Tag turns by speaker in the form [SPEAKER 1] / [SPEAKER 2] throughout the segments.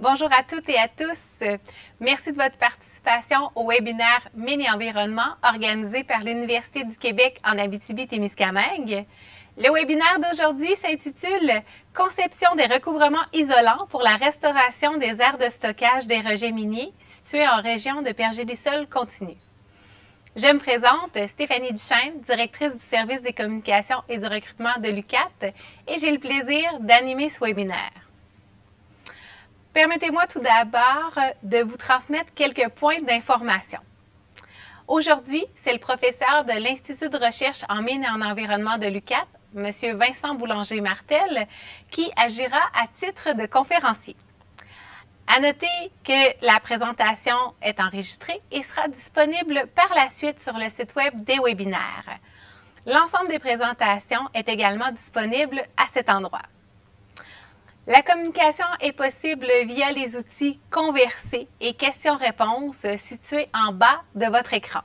[SPEAKER 1] Bonjour à toutes et à tous. Merci de votre participation au webinaire Mines et Environnement organisé par l'Université du Québec en Abitibi-Témiscamingue. Le webinaire d'aujourd'hui s'intitule « Conception des recouvrements isolants pour la restauration des aires de stockage des rejets miniers situées en région de Pergélisol continu ». Je me présente, Stéphanie Duchesne, directrice du service des communications et du recrutement de l'UQAT, et j'ai le plaisir d'animer ce webinaire. Permettez-moi tout d'abord de vous transmettre quelques points d'information. Aujourd'hui, c'est le professeur de l'Institut de recherche en mines et en environnement de l'UQAT, M. Vincent Boulanger-Martel, qui agira à titre de conférencier. À noter que la présentation est enregistrée et sera disponible par la suite sur le site web des webinaires. L'ensemble des présentations est également disponible à cet endroit. La communication est possible via les outils Converser et questions-réponses situés en bas de votre écran.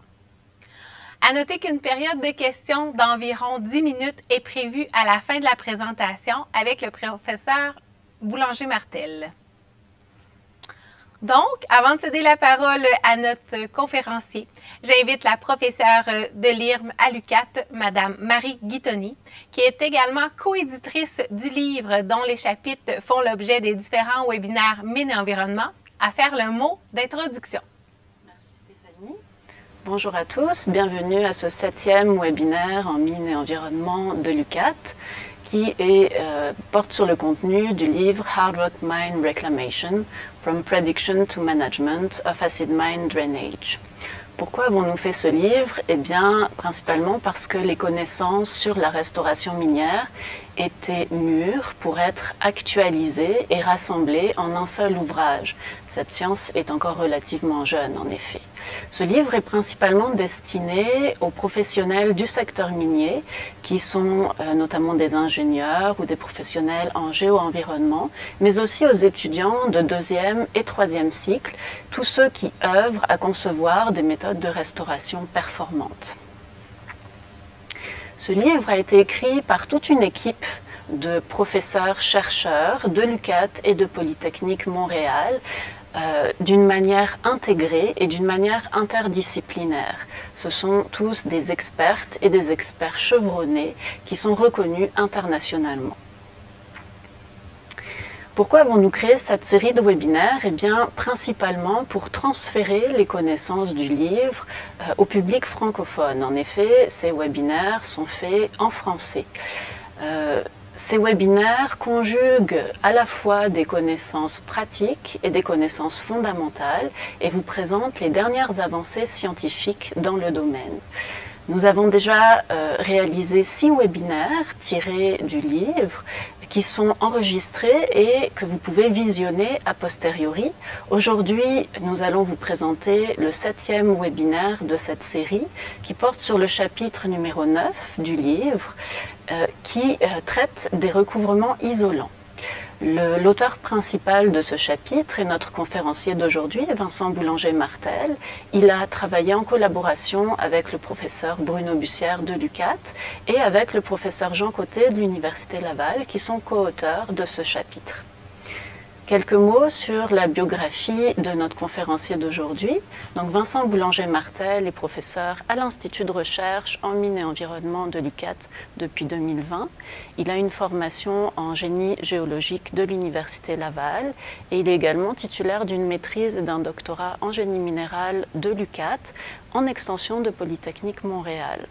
[SPEAKER 1] À noter qu'une période de questions d'environ 10 minutes est prévue à la fin de la présentation avec le professeur Boulanger-Martel. Donc, avant de céder la parole à notre conférencier, j'invite la professeure de l'IRM à l'UQAT, Mme Marie Guitoni, qui est également coéditrice du livre dont les chapitres font l'objet des différents webinaires Mines et Environnement, à faire le mot d'introduction.
[SPEAKER 2] Merci Stéphanie. Bonjour à tous, bienvenue à ce 7e webinaire en Mines et Environnement de l'UQAT qui porte sur le contenu du livre Hard Rock Mine Reclamation, From Prediction to Management of Acid Mine Drainage. Pourquoi avons-nous fait ce livre? Eh bien, principalement parce que les connaissances sur la restauration minière étaient mûres pour être actualisées et rassemblées en un seul ouvrage. Cette science est encore relativement jeune, en effet. Ce livre est principalement destiné aux professionnels du secteur minier, qui sont notamment des ingénieurs ou des professionnels en géo-environnement, mais aussi aux étudiants de 2e et 3e cycle, tous ceux qui œuvrent à concevoir des méthodes de restauration performantes. Ce livre a été écrit par toute une équipe de professeurs-chercheurs de l'UQAT et de Polytechnique Montréal, d'une manière intégrée et d'une manière interdisciplinaire. Ce sont tous des expertes et des experts chevronnés qui sont reconnus internationalement. Pourquoi avons-nous créé cette série de webinaires? Eh bien, principalement pour transférer les connaissances du livre au public francophone. En effet, ces webinaires sont faits en français. Ces webinaires conjuguent à la fois des connaissances pratiques et des connaissances fondamentales et vous présentent les dernières avancées scientifiques dans le domaine. Nous avons déjà réalisé 6 webinaires tirés du livre qui sont enregistrés et que vous pouvez visionner a posteriori. Aujourd'hui, nous allons vous présenter le 7e webinaire de cette série qui porte sur le chapitre numéro 9 du livre qui traite des recouvrements isolants. L'auteur principal de ce chapitre est notre conférencier d'aujourd'hui, Vincent Boulanger-Martel. Il a travaillé en collaboration avec le professeur Bruno Bussière de l'UQAT et avec le professeur Jean Côté de l'Université Laval, qui sont co-auteurs de ce chapitre. Quelques mots sur la biographie de notre conférencier d'aujourd'hui. Donc Vincent Boulanger-Martel est professeur à l'Institut de recherche en mines et environnement de l'UQAT depuis 2020. Il a une formation en génie géologique de l'Université Laval et il est également titulaire d'une maîtrise et d'un doctorat en génie minéral de l'UQAT en extension de Polytechnique Montréal.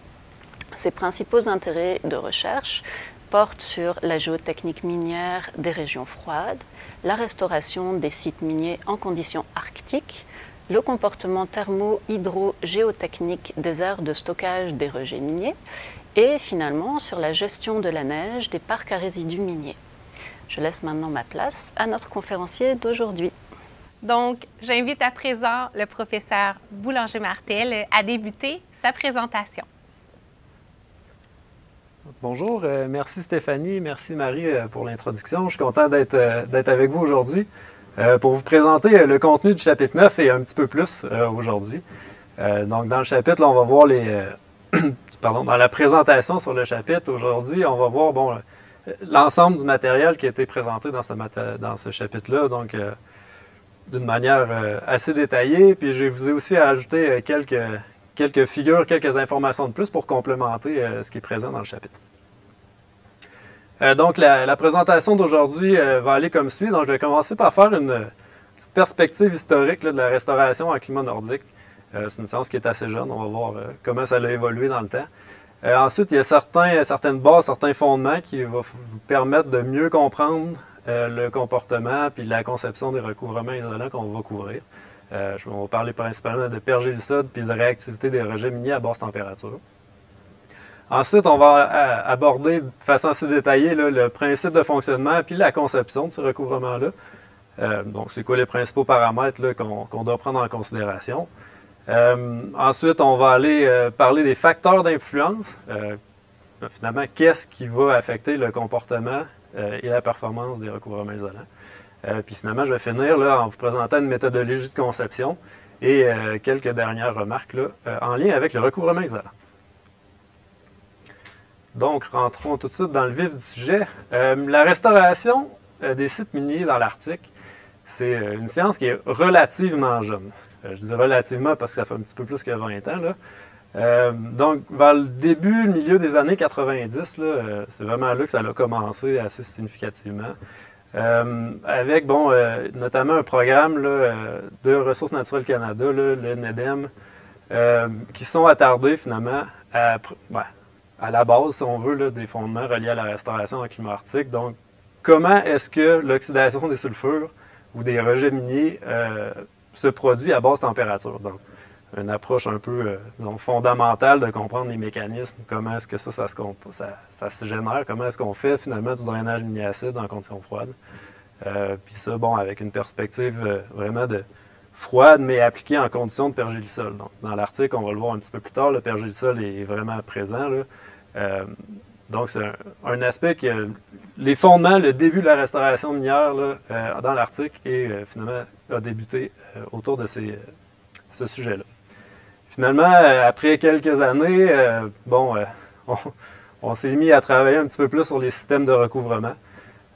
[SPEAKER 2] Ses principaux intérêts de recherche portent sur la géotechnique minière des régions froides, la restauration des sites miniers en conditions arctiques, le comportement thermo-hydro-géotechnique des aires de stockage des rejets miniers et finalement sur la gestion de la neige des parcs à résidus miniers. Je laisse maintenant ma place à notre conférencier d'aujourd'hui.
[SPEAKER 1] Donc, j'invite à présent le professeur Boulanger-Martel à débuter sa présentation.
[SPEAKER 3] Bonjour, merci Stéphanie, merci Marie pour l'introduction. Je suis content d'être avec vous aujourd'hui pour vous présenter le contenu du chapitre 9 et un petit peu plus aujourd'hui. Donc dans le chapitre, là, on va voir dans la présentation sur le chapitre aujourd'hui, on va voir l'ensemble du matériel qui a été présenté dans ce chapitre-là. Donc d'une manière assez détaillée. Puis je vous ai aussi ajouté quelques figures, quelques informations de plus pour complémenter ce qui est présent dans le chapitre. Donc la présentation d'aujourd'hui va aller comme suit. Donc je vais commencer par faire une petite perspective historique là, de la restauration en climat nordique. C'est une science qui est assez jeune, on va voir comment ça a évolué dans le temps. Ensuite, il y a certaines bases, certains fondements qui vont vous permettre de mieux comprendre le comportement puis la conception des recouvrements isolants qu'on va couvrir. On va parler principalement de pergélisol puis de réactivité des rejets miniers à basse température. Ensuite, on va aborder de façon assez détaillée là, le principe de fonctionnement puis la conception de ces recouvrements-là. Donc, c'est quoi les principaux paramètres qu'on doit prendre en considération. Ensuite, on va aller parler des facteurs d'influence. Finalement, qu'est-ce qui va affecter le comportement et la performance des recouvrements isolants. Puis finalement, je vais finir là, en vous présentant une méthodologie de conception et quelques dernières remarques là, en lien avec le recouvrement isolant. Donc, rentrons tout de suite dans le vif du sujet. La restauration des sites miniers dans l'Arctique, c'est une science qui est relativement jeune. Je dis relativement parce que ça fait un petit peu plus que 20 ans. Là. Donc, vers le début, le milieu des années 90, c'est vraiment là que ça a commencé assez significativement. Avec, notamment un programme là, de Ressources naturelles Canada, là, le NEDEM, qui sont attardés finalement à la base, si on veut, là, des fondements reliés à la restauration en climat arctique. Donc, comment est-ce que l'oxydation des sulfures ou des rejets miniers se produit à basse température. Donc, une approche un peu disons, fondamentale de comprendre les mécanismes, comment est-ce que ça se génère, comment est-ce qu'on fait finalement du drainage minier acide en conditions froides. Puis ça, avec une perspective vraiment de froide, mais appliquée en conditions de pergélisol. Donc, dans l'Arctique, on va le voir un petit peu plus tard, le pergélisol est vraiment présent. Là. Donc, c'est un aspect que les fondements, le début de la restauration minière là, dans l'Arctique et finalement a débuté autour de ce sujet-là. Finalement, après quelques années, on s'est mis à travailler un petit peu plus sur les systèmes de recouvrement.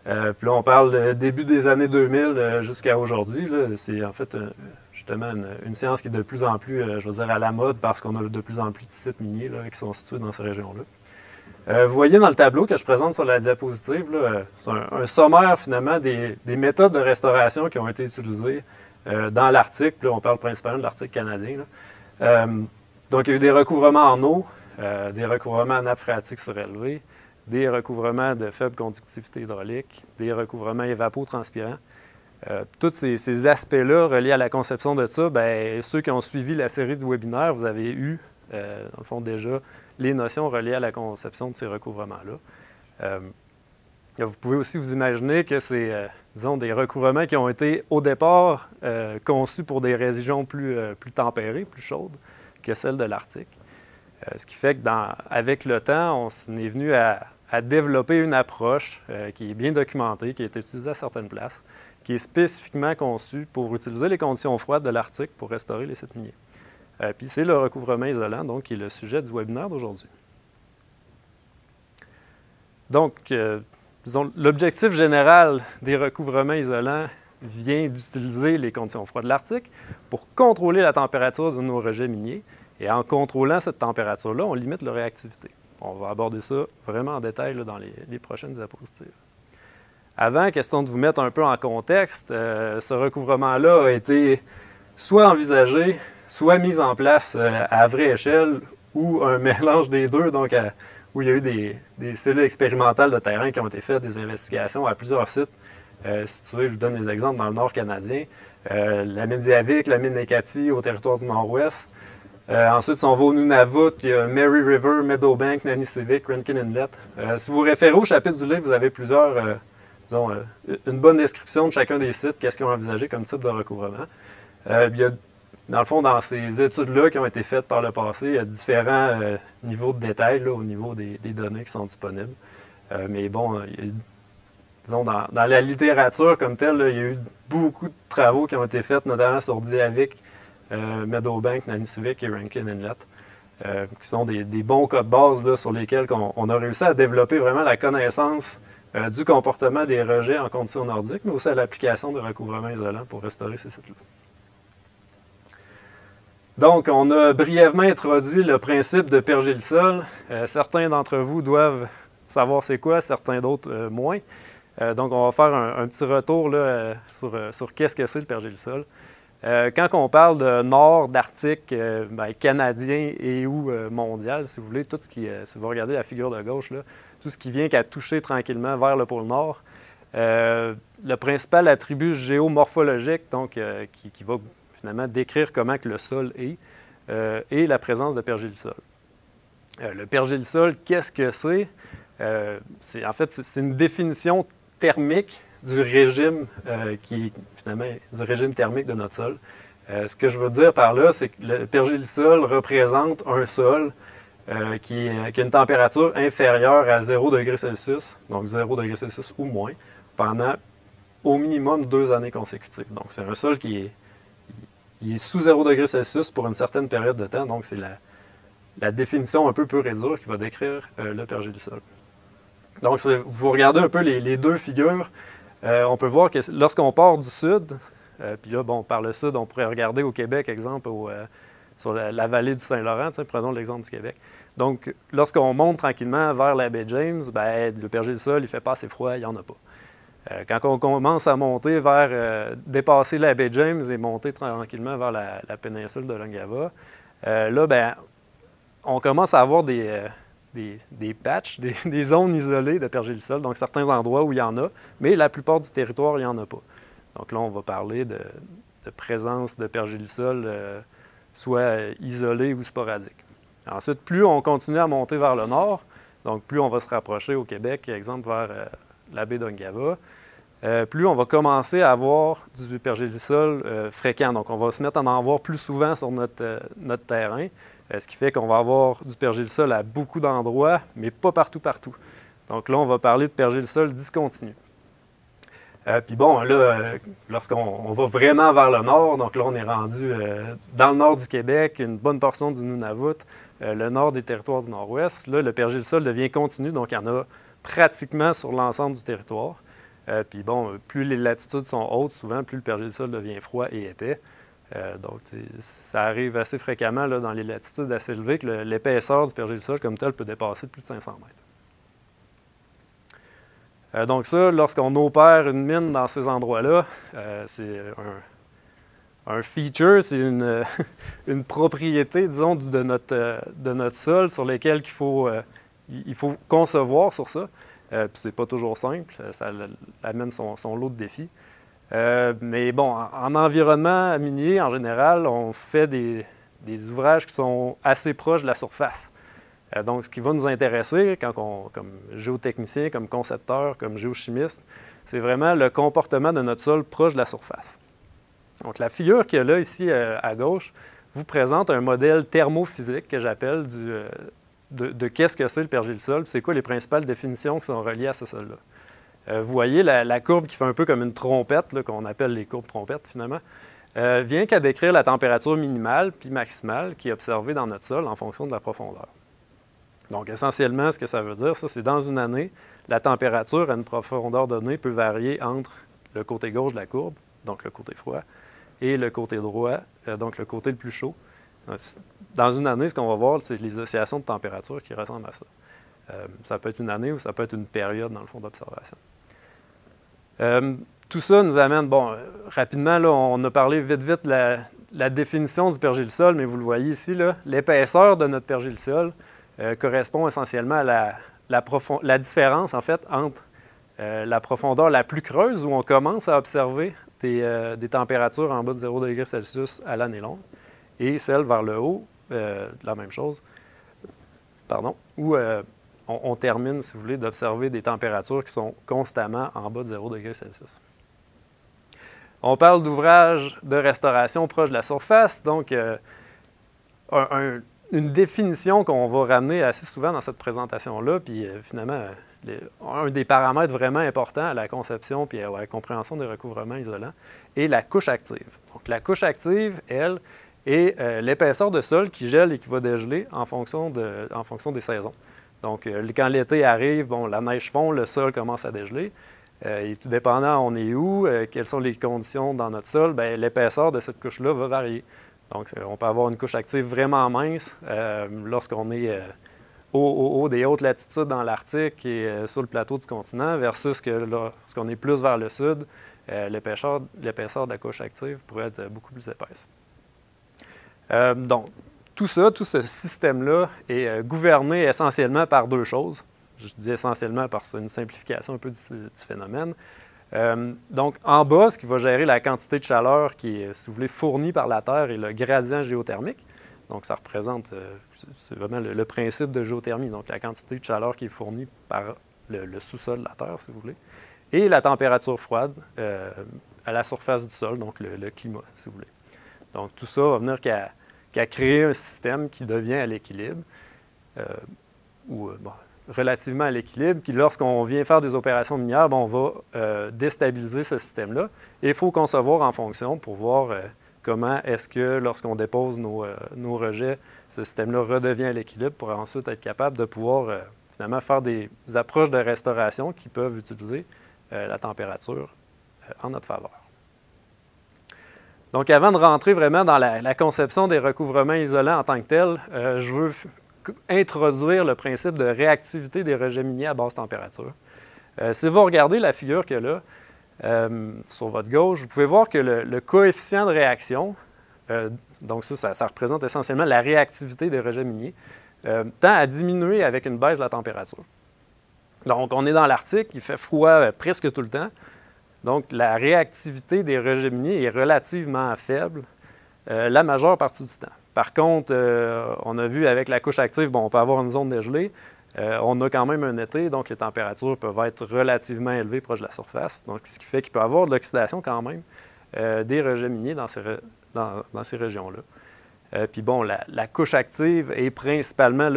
[SPEAKER 3] Puis là, on parle de début des années 2000 jusqu'à aujourd'hui. C'est en fait justement une science qui est de plus en plus, à la mode parce qu'on a de plus en plus de sites miniers là, qui sont situés dans ces régions-là. Vous voyez dans le tableau que je présente sur la diapositive, c'est un sommaire finalement des méthodes de restauration qui ont été utilisées dans l'Arctique. Là, on parle principalement de l'Arctique canadien. Donc, il y a eu des recouvrements en eau, des recouvrements en nappe phréatique surélevée, des recouvrements de faible conductivité hydraulique, des recouvrements évapotranspirants. Tous ces aspects-là reliés à la conception de ça, ceux qui ont suivi la série de webinaires, vous avez eu, dans le fond, déjà les notions reliées à la conception de ces recouvrements-là. Vous pouvez aussi vous imaginer que c'est, des recouvrements qui ont été, au départ, conçus pour des régions plus tempérées, plus chaudes que celles de l'Arctique. Ce qui fait qu'avec le temps, on est venu à développer une approche qui est bien documentée, qui a été utilisée à certaines places, qui est spécifiquement conçue pour utiliser les conditions froides de l'Arctique pour restaurer les sites miniers. Puis c'est le recouvrement isolant, donc, qui est le sujet du webinaire d'aujourd'hui. Donc, l'objectif général des recouvrements isolants vient d'utiliser les conditions froides de l'Arctique pour contrôler la température de nos rejets miniers. Et en contrôlant cette température-là, on limite leur réactivité. On va aborder ça vraiment en détail là, dans les prochaines diapositives. Avant, question de vous mettre un peu en contexte, ce recouvrement-là a été soit envisagé, soit mis en place à vraie échelle ou un mélange des deux, donc où il y a eu des cellules expérimentales de terrain qui ont été faites, des investigations à plusieurs sites. Si tu veux, je vous donne des exemples dans le nord canadien. La Médiavic, la mine Ekati au territoire du nord-ouest. Ensuite, si on va au Nunavut, il y a Mary River, Meadowbank, Nanisivik, Rankin Inlet. Si vous référez au chapitre du livre, vous avez une bonne description de chacun des sites, qu'est-ce qu'ils ont envisagé comme type de recouvrement. Il y a, dans le fond, dans ces études-là qui ont été faites par le passé, il y a différents niveaux de détail là, au niveau des données qui sont disponibles. Mais bon, disons, dans la littérature comme telle, là, il y a eu beaucoup de travaux qui ont été faits, notamment sur Diavik, Meadowbank, Nanisivik et Rankin Inlet, qui sont des bons cas de base là, sur lesquels on a réussi à développer vraiment la connaissance du comportement des rejets en conditions nordiques, mais aussi à l'application de recouvrements isolants pour restaurer ces sites-là. Donc, on a brièvement introduit le principe de pergélisol. Certains d'entre vous doivent savoir c'est quoi, certains d'autres moins. Donc, on va faire un petit retour là, sur qu'est-ce que c'est le pergélisol. Quand on parle de nord, d'Arctique, canadien et ou mondial, si vous voulez, tout ce qui, si vous regardez la figure de gauche, là, tout ce qui vient qu'à toucher tranquillement vers le pôle Nord, le principal attribut géomorphologique, donc qui va finalement décrire comment que le sol est la présence de pergélisol. Le pergélisol, qu'est-ce que c'est? En fait, c'est une définition thermique du régime du régime thermique de notre sol. Ce que je veux dire par là, c'est que le pergélisol représente un sol qui a une température inférieure à 0 degré Celsius, donc 0 degré Celsius ou moins, pendant au minimum 2 années consécutives. Donc, c'est un sol qui est sous 0 degré Celsius pour une certaine période de temps. Donc, c'est la définition un peu pure et dure qui va décrire le pergélisol. Donc, vous regardez un peu les deux figures, on peut voir que lorsqu'on part du sud, puis là, bon, par le sud, on pourrait regarder au Québec, exemple, sur la vallée du Saint-Laurent, prenons l'exemple du Québec. Donc, lorsqu'on monte tranquillement vers la baie James, bien, le pergélisol, il ne fait pas assez froid, il n'y en a pas. Quand on commence à monter vers, dépasser la baie James et monter tranquillement vers la péninsule de l'Ungava, là, bien, on commence à avoir des patchs, des zones isolées de pergélisol, donc certains endroits où il y en a, mais la plupart du territoire, il n'y en a pas. Donc là, on va parler de présence de pergélisol soit isolé ou sporadique. Ensuite, plus on continue à monter vers le nord, donc plus on va se rapprocher au Québec, par exemple vers la baie d'Ungava, plus on va commencer à avoir du pergélisol fréquent. Donc on va se mettre à en avoir plus souvent sur notre terrain, ce qui fait qu'on va avoir du pergélisol à beaucoup d'endroits, mais pas partout. Donc là, on va parler de pergélisol discontinu. Puis bon, là, lorsqu'on va vraiment vers le nord, donc là, on est rendu dans le nord du Québec, une bonne portion du Nunavut, le nord des territoires du nord-ouest. Là, le pergélisol devient continu, donc il y en a pratiquement sur l'ensemble du territoire. Puis bon, plus les latitudes sont hautes, souvent, plus le pergélisol devient froid et épais. Donc, ça arrive assez fréquemment là, dans les latitudes assez élevées que l'épaisseur du pergélisol comme tel peut dépasser de plus de 500 mètres. Donc ça, lorsqu'on opère une mine dans ces endroits-là, c'est un feature, c'est une propriété, disons, de notre sol sur lequel il faut concevoir sur ça. Puis c'est pas toujours simple, ça amène son lot de défis. Mais bon, en environnement minier, en général, on fait des ouvrages qui sont assez proches de la surface. Donc, ce qui va nous intéresser, comme géotechnicien, comme concepteur, comme géochimiste, c'est vraiment le comportement de notre sol proche de la surface. Donc, la figure qu'il y a là, ici, à gauche, vous présente un modèle thermophysique que j'appelle de qu'est-ce que c'est le pergélisol, c'est quoi les principales définitions qui sont reliées à ce sol-là. Vous voyez la courbe qui fait un peu comme une trompette, qu'on appelle les courbes trompettes, finalement, vient qu'à décrire la température minimale puis maximale qui est observée dans notre sol en fonction de la profondeur. Donc, essentiellement, ce que ça veut dire, ça, c'est dans une année, la température à une profondeur donnée peut varier entre le côté gauche de la courbe, donc le côté froid, et le côté droit, donc le côté le plus chaud. Dans une année, ce qu'on va voir, c'est les oscillations de température qui ressemblent à ça. Ça peut être une année ou ça peut être une période, dans le fond, d'observation. Tout ça nous amène, bon, rapidement, là, on a parlé vite de la définition du pergélisol, mais vous le voyez ici, l'épaisseur de notre pergélisol correspond essentiellement à la différence, en fait, entre la profondeur la plus creuse, où on commence à observer des températures en bas de 0 degré Celsius à l'année longue, et celle vers le haut, la même chose, où on termine, si vous voulez, d'observer des températures qui sont constamment en bas de 0 degré Celsius. On parle d'ouvrages de restauration proche de la surface, donc une définition qu'on va ramener assez souvent dans cette présentation-là, puis finalement, un des paramètres vraiment importants à la conception puis à la compréhension des recouvrements isolants est la couche active. Donc la couche active, elle, est l'épaisseur de sol qui gèle et qui va dégeler en fonction des saisons. Donc, quand l'été arrive, bon, la neige fond, le sol commence à dégeler. Et tout dépendant, on est où, quelles sont les conditions dans notre sol, l'épaisseur de cette couche-là va varier. Donc, on peut avoir une couche active vraiment mince lorsqu'on est au haut des hautes latitudes dans l'Arctique et sur le plateau du continent, versus que lorsqu'on est plus vers le sud, l'épaisseur de la couche active pourrait être beaucoup plus épaisse. Donc, tout ce système-là est gouverné essentiellement par deux choses. Je dis essentiellement parce que c'est une simplification un peu du phénomène. Donc, en bas, ce qui va gérer la quantité de chaleur qui est, si vous voulez, fournie par la Terre est le gradient géothermique. Donc, ça représente, c'est vraiment le principe de géothermie, donc la quantité de chaleur qui est fournie par le sous-sol de la Terre, si vous voulez, et la température froide à la surface du sol, donc le climat, si vous voulez. Donc, tout ça va venir qu'à créer un système qui devient à l'équilibre, relativement à l'équilibre, puis lorsqu'on vient faire des opérations minières, on va déstabiliser ce système-là. Et il faut concevoir en fonction pour voir comment est-ce que, lorsqu'on dépose nos rejets, ce système-là redevient à l'équilibre pour ensuite être capable de pouvoir finalement faire des approches de restauration qui peuvent utiliser la température en notre faveur. Donc, avant de rentrer vraiment dans la conception des recouvrements isolants en tant que tels, je veux introduire le principe de réactivité des rejets miniers à basse température. Si vous regardez la figure qu'il y a là, sur votre gauche, vous pouvez voir que le coefficient de réaction, donc ça représente essentiellement la réactivité des rejets miniers, tend à diminuer avec une baisse de la température. Donc, on est dans l'Arctique, il fait froid presque tout le temps. Donc, la réactivité des rejets miniers est relativement faible la majeure partie du temps. Par contre, on a vu avec la couche active, on peut avoir une zone dégelée. On a quand même un été, donc les températures peuvent être relativement élevées proche de la surface. Donc, ce qui fait qu'il peut y avoir de l'oxydation quand même des rejets miniers dans ces régions-là. Puis bon, la couche active est principalement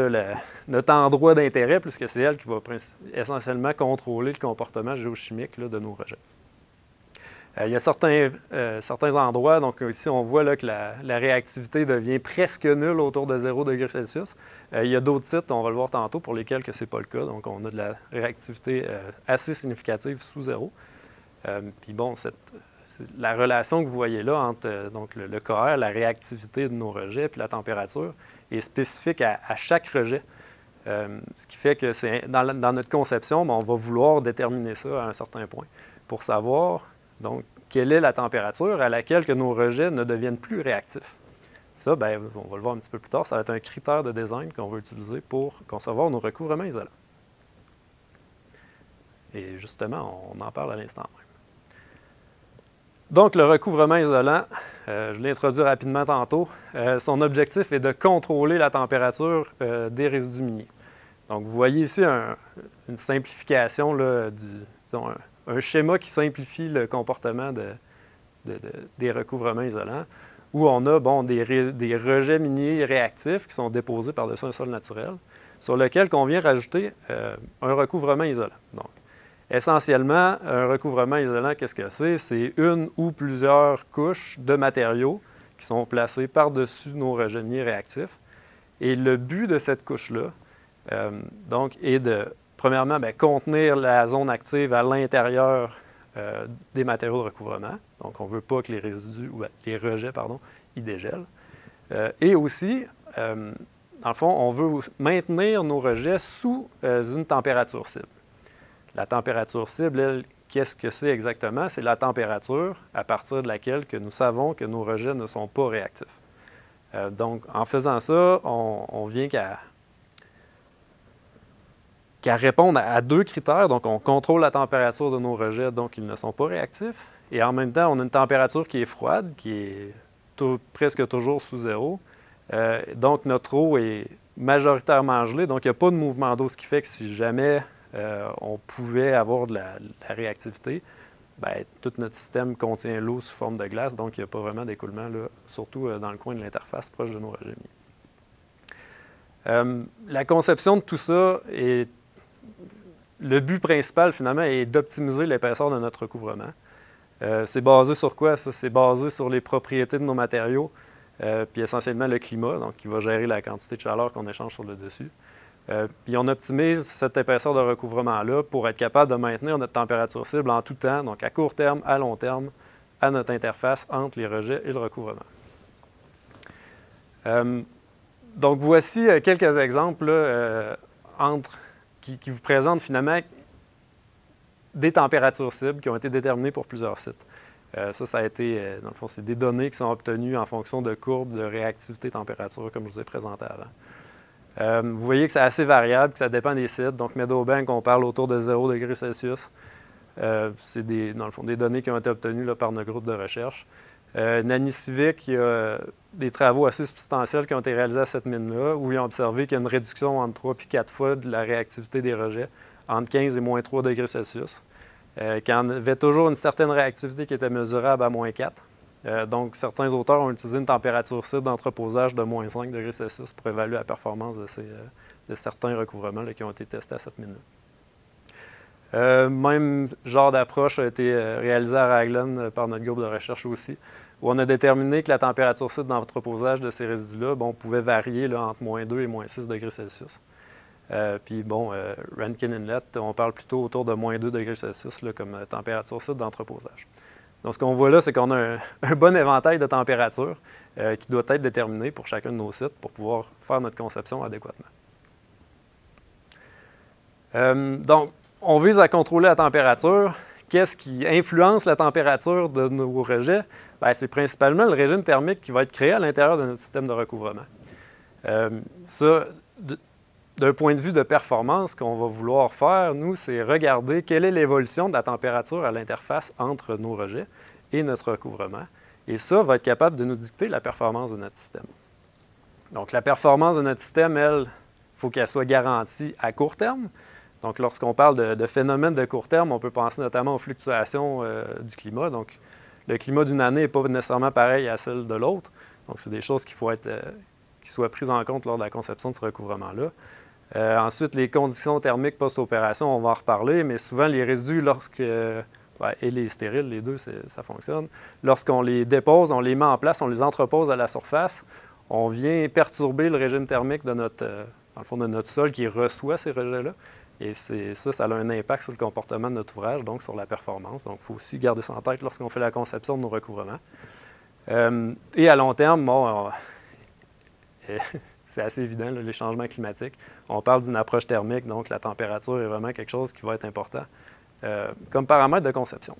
[SPEAKER 3] notre endroit d'intérêt, puisque c'est elle qui va essentiellement contrôler le comportement géochimique de nos rejets. Il y a certains endroits, donc ici on voit là, que la réactivité devient presque nulle autour de 0 degré Celsius. Il y a d'autres sites, on va le voir tantôt, pour lesquels ce n'est pas le cas. Donc on a de la réactivité assez significative sous zéro. Puis bon, la relation que vous voyez là entre donc le KR, la réactivité de nos rejets, puis la température, est spécifique à chaque rejet. Ce qui fait que dans notre conception, on va vouloir déterminer ça à un certain point pour savoir donc quelle est la température à laquelle que nos rejets ne deviennent plus réactifs. Ça, on va le voir un petit peu plus tard, ça va être un critère de design qu'on va utiliser pour concevoir nos recouvrements isolants. Et justement, on en parle à l'instant même. Donc, le recouvrement isolant, je l'ai introduit rapidement tantôt, son objectif est de contrôler la température des résidus miniers. Donc, vous voyez ici une simplification là, disons, un schéma qui simplifie le comportement des recouvrements isolants, où on a des rejets miniers réactifs qui sont déposés par-dessus un sol naturel, sur lequel on vient rajouter un recouvrement isolant. Donc, essentiellement, un recouvrement isolant, qu'est-ce que c'est? C'est une ou plusieurs couches de matériaux qui sont placées par-dessus nos rejets miniers réactifs. Et le but de cette couche-là, donc, est de premièrement, contenir la zone active à l'intérieur des matériaux de recouvrement. Donc, on ne veut pas que les résidus, ou les rejets, ils dégèlent. Et aussi, dans le fond, on veut maintenir nos rejets sous une température cible. La température cible, elle, qu'est-ce que c'est exactement? C'est la température à partir de laquelle que nous savons que nos rejets ne sont pas réactifs. Donc, en faisant ça, on vient qu'à répondre à deux critères. Donc, on contrôle la température de nos rejets, donc ils ne sont pas réactifs. Et en même temps, on a une température qui est froide, qui est presque toujours sous zéro. Donc, notre eau est majoritairement gelée, donc il n'y a pas de mouvement d'eau, ce qui fait que si jamais on pouvait avoir de la réactivité, tout notre système contient l'eau sous forme de glace, donc il n'y a pas vraiment d'écoulement, surtout dans le coin de l'interface proche de nos rejets miniers. La conception de tout ça est le but principal, finalement, est d'optimiser l'épaisseur de notre recouvrement. C'est basé sur quoi? Ça, c'est basé sur les propriétés de nos matériaux, puis essentiellement le climat, donc qui va gérer la quantité de chaleur qu'on échange sur le dessus. Puis on optimise cette épaisseur de recouvrement-là pour être capable de maintenir notre température cible en tout temps, donc à court terme, à long terme, à notre interface entre les rejets et le recouvrement. Donc voici quelques exemples là, qui vous présentent finalement des températures cibles qui ont été déterminées pour plusieurs sites. Ça a été, dans le fond, c'est des données qui sont obtenues en fonction de courbes de réactivité température, comme je vous ai présenté avant. Vous voyez que c'est assez variable, que ça dépend des sites. Donc, Meadowbank, on parle autour de 0 degrés Celsius. C'est dans le fond des données qui ont été obtenues là, par notre groupe de recherche. Nanisivik, il y a des travaux assez substantiels qui ont été réalisés à cette mine-là, où ils ont observé qu'il y a une réduction entre 3 et 4 fois de la réactivité des rejets, entre 15 et moins 3 degrés Celsius. Qu'il y avait toujours une certaine réactivité qui était mesurable à moins 4. Donc, certains auteurs ont utilisé une température cible d'entreposage de moins 5 degrés Celsius pour évaluer la performance de certains recouvrements là, qui ont été testés à cette mine-là. Même genre d'approche a été réalisé à Raglan par notre groupe de recherche aussi, où on a déterminé que la température cible d'entreposage de ces résidus-là pouvait varier là, entre moins 2 et moins 6 degrés Celsius. Puis bon, Rankine Inlet, on parle plutôt autour de moins 2 degrés Celsius là, comme température cible d'entreposage. Donc ce qu'on voit là, c'est qu'on a un bon éventail de températures qui doit être déterminé pour chacun de nos sites pour pouvoir faire notre conception adéquatement. Donc, on vise à contrôler la température. Qu'est-ce qui influence la température de nos rejets? C'est principalement le régime thermique qui va être créé à l'intérieur de notre système de recouvrement. Ça, d'un point de vue de performance, ce qu'on va vouloir faire, nous, c'est regarder quelle est l'évolution de la température à l'interface entre nos rejets et notre recouvrement. Et ça va être capable de nous dicter la performance de notre système. Donc, la performance de notre système, elle, il faut qu'elle soit garantie à court terme. Donc, lorsqu'on parle de phénomènes de court terme, on peut penser notamment aux fluctuations du climat. Donc, le climat d'une année n'est pas nécessairement pareil à celle de l'autre. Donc, c'est des choses qu'il faut qui soient prises en compte lors de la conception de ce recouvrement-là. Ensuite, les conditions thermiques post-opération, on va en reparler, mais souvent les résidus, et les stériles, les deux, ça fonctionne. Lorsqu'on les dépose, on les met en place, on les entrepose à la surface, on vient perturber le régime thermique de notre sol qui reçoit ces rejets-là. Et ça a un impact sur le comportement de notre ouvrage, donc sur la performance. Donc, il faut aussi garder ça en tête lorsqu'on fait la conception de nos recouvrements. Et à long terme, c'est assez évident, là, les changements climatiques. On parle d'une approche thermique, donc la température est vraiment quelque chose qui va être important comme paramètre de conception.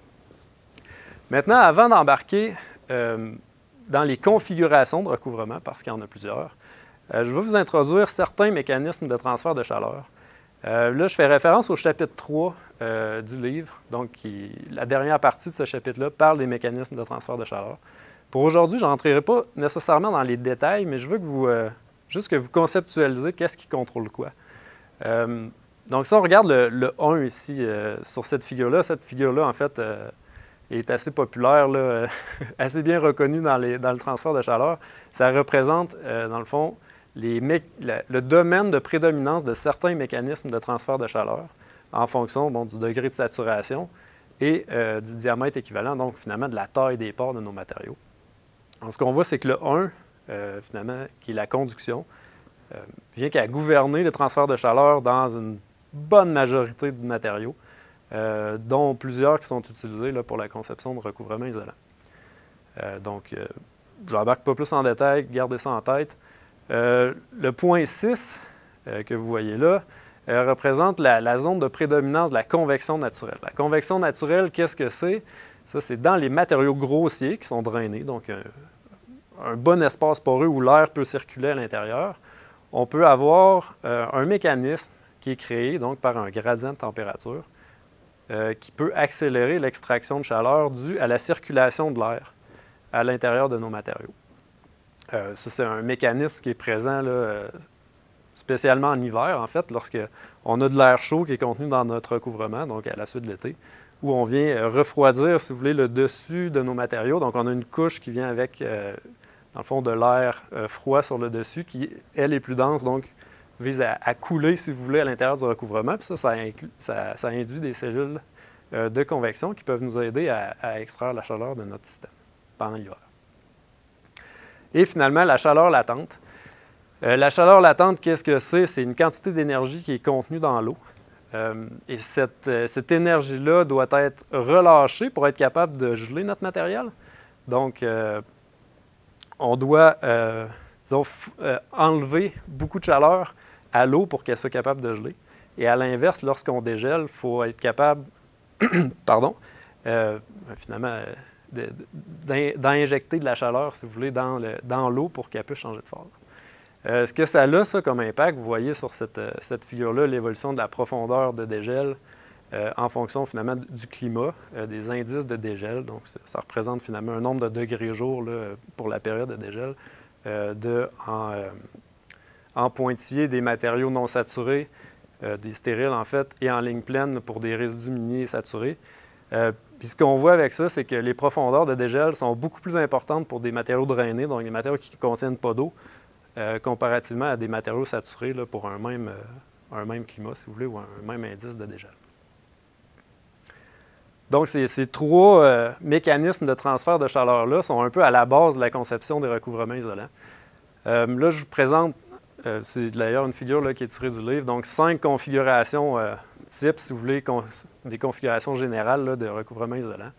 [SPEAKER 3] Maintenant, avant d'embarquer dans les configurations de recouvrement, parce qu'il y en a plusieurs, je vais vous introduire certains mécanismes de transfert de chaleur. Là, je fais référence au chapitre 3 du livre, donc la dernière partie de ce chapitre-là parle des mécanismes de transfert de chaleur. Pour aujourd'hui, je n'entrerai pas nécessairement dans les détails, mais je veux que juste que vous conceptualisez qu'est-ce qui contrôle quoi. Donc, si on regarde le 1 ici, sur cette figure-là, en fait, est assez populaire, là, assez bien reconnue dans le transfert de chaleur. Ça représente, dans le fond, le domaine de prédominance de certains mécanismes de transfert de chaleur en fonction du degré de saturation et du diamètre équivalent, donc finalement de la taille des pores de nos matériaux. Donc, ce qu'on voit, c'est que le 1, finalement, qui est la conduction, vient qu'à gouverner le transfert de chaleur dans une bonne majorité de matériaux, dont plusieurs qui sont utilisés là, pour la conception de recouvrement isolant. Donc, je n'embarque pas plus en détail, gardez ça en tête. Le point 6 que vous voyez là représente la zone de prédominance de la convection naturelle. La convection naturelle, qu'est-ce que c'est? Ça, c'est dans les matériaux grossiers qui sont drainés, donc un bon espace poreux où l'air peut circuler à l'intérieur. On peut avoir un mécanisme qui est créé donc, par un gradient de température qui peut accélérer l'extraction de chaleur due à la circulation de l'air à l'intérieur de nos matériaux. Ça, c'est un mécanisme qui est présent là, spécialement en hiver, en fait, lorsqu'on a de l'air chaud qui est contenu dans notre recouvrement, donc à la suite de l'été, où on vient refroidir, si vous voulez, le dessus de nos matériaux. Donc, on a une couche qui vient avec, dans le fond, de l'air froid sur le dessus, qui, elle, est plus dense, donc vise à couler, si vous voulez, à l'intérieur du recouvrement. Puis ça induit des cellules de convection qui peuvent nous aider à extraire la chaleur de notre système pendant l'hiver. Et finalement, la chaleur latente. La chaleur latente, qu'est-ce que c'est? C'est une quantité d'énergie qui est contenue dans l'eau. Et cette énergie-là doit être relâchée pour être capable de geler notre matériel. Donc, on doit, disons, enlever beaucoup de chaleur à l'eau pour qu'elle soit capable de geler. Et à l'inverse, lorsqu'on dégèle, il faut être capable, pardon, finalement, d'injecter de la chaleur, si vous voulez, dans l'eau pour qu'elle puisse changer de phase. Ce que ça a, ça, comme impact, vous voyez sur cette figure-là, l'évolution de la profondeur de dégel en fonction, finalement, du climat, des indices de dégel. Donc, ça représente, finalement, un nombre de degrés jour là, pour la période de dégel en pointillé des matériaux non saturés, des stériles, en fait, et en ligne pleine pour des résidus miniers saturés. Puis ce qu'on voit avec ça, c'est que les profondeurs de dégel sont beaucoup plus importantes pour des matériaux drainés, donc des matériaux qui ne contiennent pas d'eau, comparativement à des matériaux saturés là, pour un même climat, si vous voulez, ou un même indice de dégel. Donc, ces trois mécanismes de transfert de chaleur-là sont un peu à la base de la conception des recouvrements isolants. Là, je vous présente, c'est d'ailleurs une figure là, qui est tirée du livre, donc 5 configurations types, si vous voulez, des configurations générales là, de recouvrement isolant,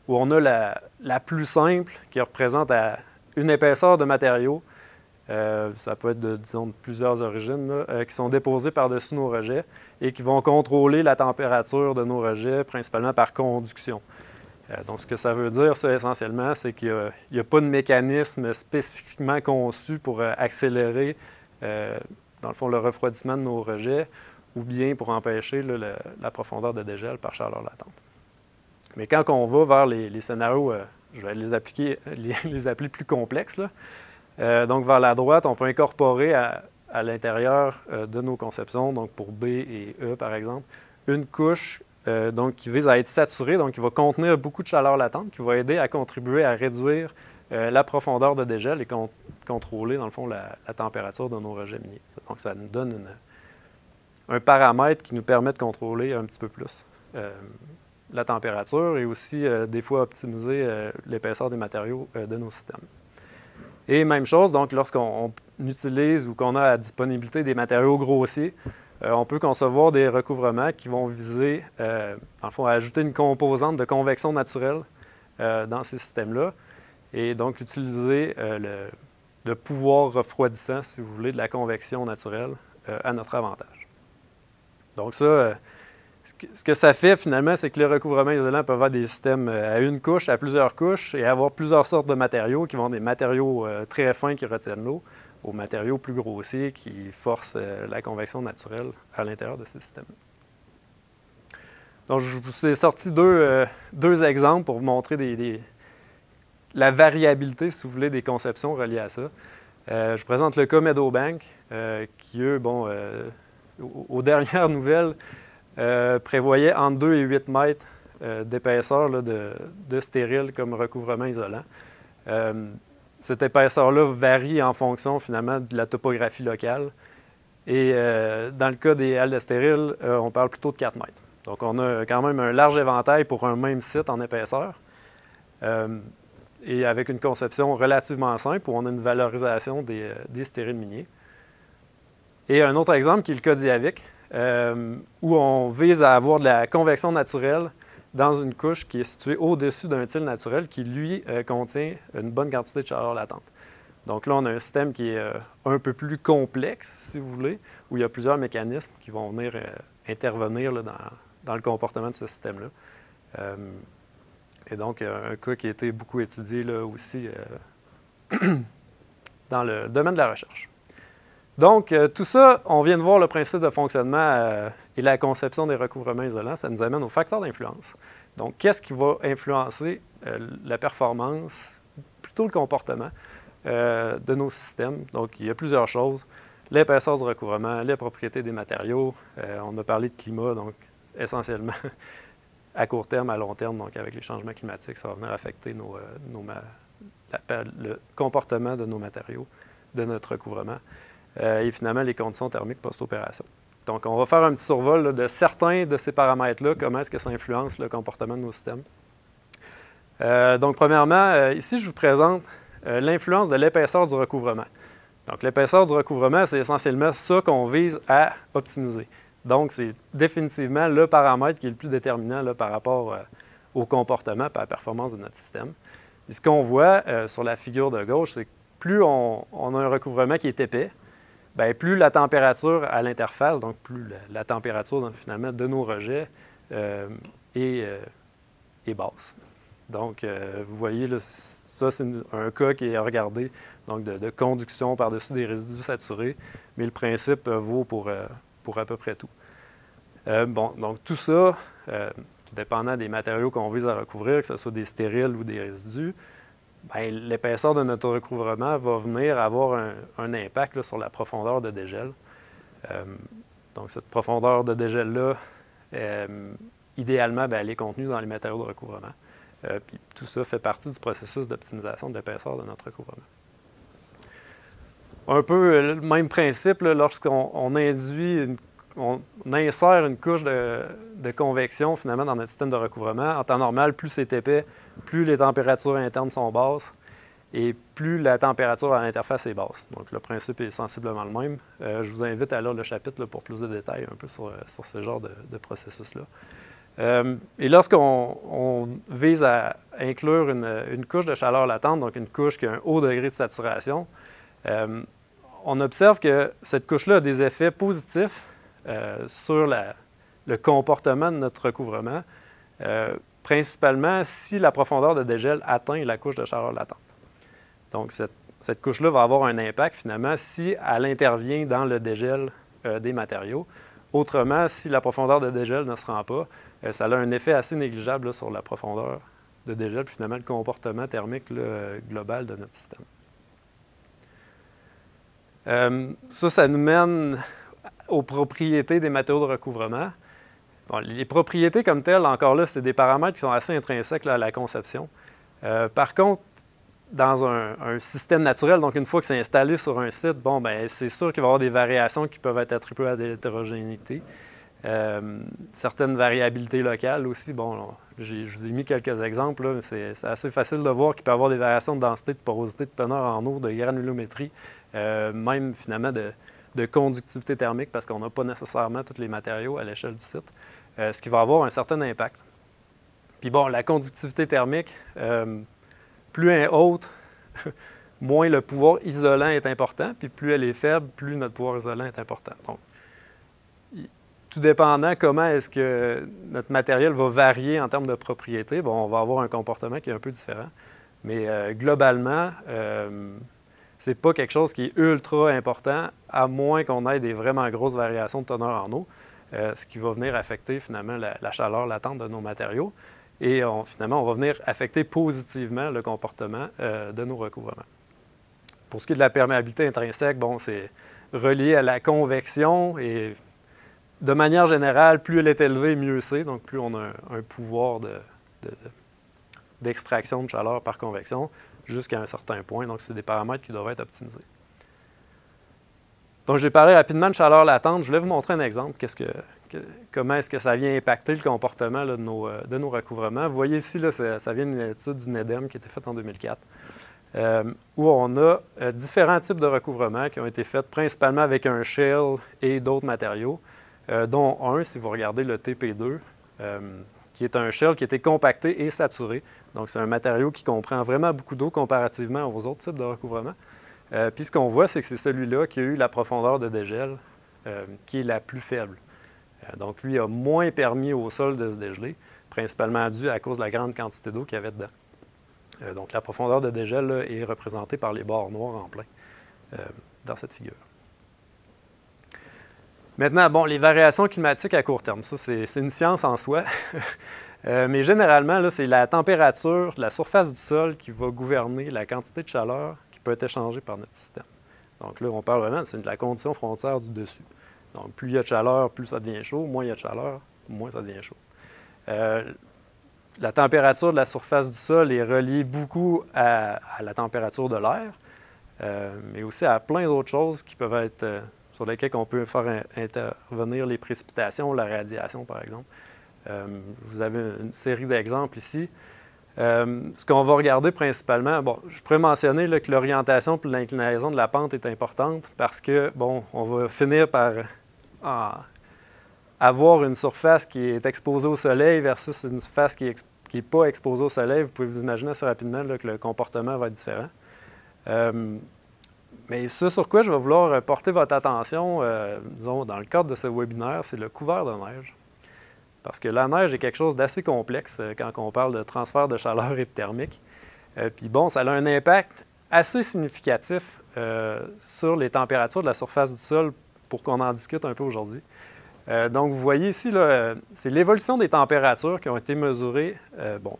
[SPEAKER 3] où on a la plus simple qui représente une épaisseur de matériaux, ça peut être disons, de plusieurs origines, là, qui sont déposés par-dessus nos rejets et qui vont contrôler la température de nos rejets, principalement par conduction. Donc, ce que ça veut dire, ça, essentiellement, c'est qu'il n'y a pas de mécanisme spécifiquement conçu pour accélérer, dans le fond, le refroidissement de nos rejets ou bien pour empêcher là, la profondeur de dégel par chaleur latente. Mais quand on va vers les scénarios, je vais les appeler plus complexes, là. Donc, vers la droite, on peut incorporer à l'intérieur de nos conceptions, donc pour B et E, par exemple, une couche donc, qui vise à être saturée, donc qui va contenir beaucoup de chaleur latente, qui va aider à contribuer à réduire la profondeur de dégel et contrôler, dans le fond, la température de nos rejets miniers. Donc, ça nous donne un paramètre qui nous permet de contrôler un petit peu plus la température et aussi, des fois, optimiser l'épaisseur des matériaux de nos systèmes. Et même chose, donc, lorsqu'on utilise ou qu'on a à disponibilité des matériaux grossiers, on peut concevoir des recouvrements qui vont viser, dans le fond, à ajouter une composante de convection naturelle dans ces systèmes-là et donc utiliser le pouvoir refroidissant, si vous voulez, de la convection naturelle à notre avantage. Donc ça, ce que ça fait finalement, c'est que les recouvrements isolants peuvent avoir des systèmes à une couche, à plusieurs couches et avoir plusieurs sortes de matériaux qui vont des matériaux très fins qui retiennent l'eau aux matériaux plus grossiers qui forcent la convection naturelle à l'intérieur de ces systèmes. Donc, je vous ai sorti deux exemples pour vous montrer la variabilité, si vous voulez, des conceptions reliées à ça. Je vous présente le cas Meadowbank, qui, eux, bon, aux dernières nouvelles, prévoyaient entre 2 et 8 mètres d'épaisseur de stérile comme recouvrement isolant. Cette épaisseur-là varie en fonction, finalement, de la topographie locale. Et dans le cas des halles de stériles, on parle plutôt de 4 mètres. Donc, on a quand même un large éventail pour un même site en épaisseur. Et avec une conception relativement simple, où on a une valorisation des stériles miniers. Et un autre exemple qui est le cas d'Iavik, où on vise à avoir de la convection naturelle dans une couche qui est située au-dessus d'un til naturel qui, lui, contient une bonne quantité de chaleur latente. Donc là, on a un système qui est un peu plus complexe, si vous voulez, où il y a plusieurs mécanismes qui vont venir intervenir là, dans le comportement de ce système-là. Et donc, un cas qui a été beaucoup étudié là, aussi dans le domaine de la recherche. Donc, tout ça, on vient de voir le principe de fonctionnement et la conception des recouvrements isolants. Ça nous amène aux facteurs d'influence. Donc, qu'est-ce qui va influencer la performance, plutôt le comportement de nos systèmes? Donc, il y a plusieurs choses. L'épaisseur du recouvrement, les propriétés des matériaux. On a parlé de climat, donc essentiellement à court terme, à long terme, donc avec les changements climatiques, ça va venir affecter le comportement de nos matériaux, de notre recouvrement. Et finalement, les conditions thermiques post-opération. Donc, on va faire un petit survol là, de certains de ces paramètres-là, comment est-ce que ça influence le comportement de nos systèmes. Donc, premièrement, ici, je vous présente l'influence de l'épaisseur du recouvrement. Donc, l'épaisseur du recouvrement, c'est essentiellement ça qu'on vise à optimiser. Donc, c'est définitivement le paramètre qui est le plus déterminant là, par rapport au comportement et à la performance de notre système. Et ce qu'on voit sur la figure de gauche, c'est que plus on a un recouvrement qui est épais, bien, plus la température à l'interface, donc plus la température finalement de nos rejets est basse. Donc, vous voyez, là, ça, c'est un cas qui est regardé donc de conduction par-dessus des résidus saturés, mais le principe vaut pour à peu près tout. Bon, donc tout ça, tout dépendant des matériaux qu'on vise à recouvrir, que ce soit des stériles ou des résidus, bien, l'épaisseur de notre recouvrement va venir avoir un impact là, sur la profondeur de dégel. Donc, cette profondeur de dégel-là, idéalement, bien, elle est contenue dans les matériaux de recouvrement. Puis tout ça fait partie du processus d'optimisation de l'épaisseur de notre recouvrement. Un peu le même principe lorsqu'on induit, on insère une couche de convection finalement dans notre système de recouvrement. En temps normal, plus c'est épais, plus les températures internes sont basses et plus la température à l'interface est basse. Donc le principe est sensiblement le même. Je vous invite à lire le chapitre là, pour plus de détails un peu sur ce genre de processus-là. Et lorsqu'on vise à inclure une couche de chaleur latente, donc une couche qui a un haut degré de saturation, on observe que cette couche-là a des effets positifs sur le comportement de notre recouvrement, principalement si la profondeur de dégel atteint la couche de chaleur latente. Donc, cette couche-là va avoir un impact, finalement, si elle intervient dans le dégel des matériaux. Autrement, si la profondeur de dégel ne se rend pas, ça a un effet assez négligeable là, sur la profondeur de dégel, puis finalement, le comportement thermique là, global de notre système. Ça nous mène aux propriétés des matériaux de recouvrement. Bon, les propriétés comme telles, encore là, c'est des paramètres qui sont assez intrinsèques là, à la conception. Par contre, dans un système naturel, donc une fois que c'est installé sur un site, bon, ben, c'est sûr qu'il va y avoir des variations qui peuvent être attribuées à de l'hétérogénéité. Certaines variabilités locales aussi. Bon, je vous ai mis quelques exemples. Là, c'est assez facile de voir qu'il peut y avoir des variations de densité, de porosité, de teneur en eau, de granulométrie, même finalement de conductivité thermique parce qu'on n'a pas nécessairement tous les matériaux à l'échelle du site, ce qui va avoir un certain impact. Puis bon, la conductivité thermique, plus elle est haute, moins le pouvoir isolant est important, puis plus elle est faible, plus notre pouvoir isolant est important. Donc, tout dépendant comment est-ce que notre matériel va varier en termes de propriétés, bon, on va avoir un comportement qui est un peu différent. Mais globalement, ce n'est pas quelque chose qui est ultra important, à moins qu'on ait des vraiment grosses variations de teneur en eau, ce qui va venir affecter finalement la chaleur latente de nos matériaux. Et finalement, on va venir affecter positivement le comportement de nos recouvrements. Pour ce qui est de la perméabilité intrinsèque, bon, c'est relié à la convection et de manière générale, plus elle est élevée, mieux c'est. Donc, plus on a un pouvoir d'extraction de chaleur par convection jusqu'à un certain point. Donc, c'est des paramètres qui doivent être optimisés. Donc, j'ai parlé rapidement de chaleur latente. Je voulais vous montrer un exemple. Comment est-ce que ça vient impacter le comportement là, de nos recouvrements. Vous voyez ici, là, ça vient d'une étude du NEDEM qui a été faite en 2004, où on a différents types de recouvrements qui ont été faits principalement avec un shale et d'autres matériaux, dont un, si vous regardez le TP2, qui est un shale qui a été compacté et saturé. Donc, c'est un matériau qui comprend vraiment beaucoup d'eau comparativement aux autres types de recouvrements. Puis, ce qu'on voit, c'est que c'est celui-là qui a eu la profondeur de dégel qui est la plus faible. Donc, lui a moins permis au sol de se dégeler, principalement dû à cause de la grande quantité d'eau qu'il y avait dedans. Donc, la profondeur de dégel là, est représentée par les barres noires en plein dans cette figure. Maintenant, bon, les variations climatiques à court terme, ça, c'est une science en soi. Mais généralement, c'est la température de la surface du sol qui va gouverner la quantité de chaleur qui peut être échangée par notre système. Donc là, on parle vraiment, c'est de la condition frontière du dessus. Donc, plus il y a de chaleur, plus ça devient chaud. Moins il y a de chaleur, moins ça devient chaud. La température de la surface du sol est reliée beaucoup à la température de l'air, mais aussi à plein d'autres choses qui peuvent être, sur lesquelles on peut faire intervenir les précipitations, la radiation, par exemple. Vous avez une série d'exemples ici. Ce qu'on va regarder principalement, bon, je pourrais mentionner là, que l'orientation et l'inclinaison de la pente est importante parce que, bon, on va finir par avoir une surface qui est exposée au soleil versus une surface qui n'est pas exposée au soleil. Vous pouvez vous imaginer assez rapidement là, que le comportement va être différent. Mais ce sur quoi je vais vouloir porter votre attention, disons, dans le cadre de ce webinaire, c'est le couvert de neige. Parce que la neige est quelque chose d'assez complexe quand on parle de transfert de chaleur et de thermique. Puis bon, ça a un impact assez significatif sur les températures de la surface du sol pour qu'on en discute un peu aujourd'hui. Donc, vous voyez ici, c'est l'évolution des températures qui ont été mesurées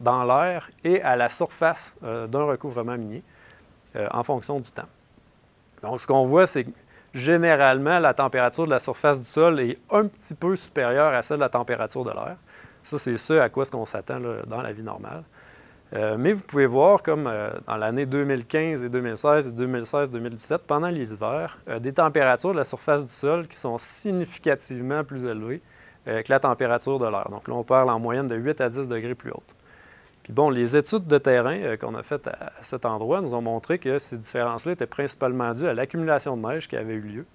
[SPEAKER 3] dans l'air et à la surface d'un recouvrement minier en fonction du temps. Donc, ce qu'on voit, c'est que généralement, la température de la surface du sol est un petit peu supérieure à celle de la température de l'air. Ça, c'est ce à quoi on s'attend dans la vie normale. Mais vous pouvez voir, comme dans l'année 2015 et 2016 et 2016-2017, pendant les hivers, des températures de la surface du sol qui sont significativement plus élevées que la température de l'air. Donc là, on parle en moyenne de 8 à 10 degrés plus haute. Puis bon, les études de terrain qu'on a faites à cet endroit nous ont montré que ces différences-là étaient principalement dues à l'accumulation de neige qui avait eu lieu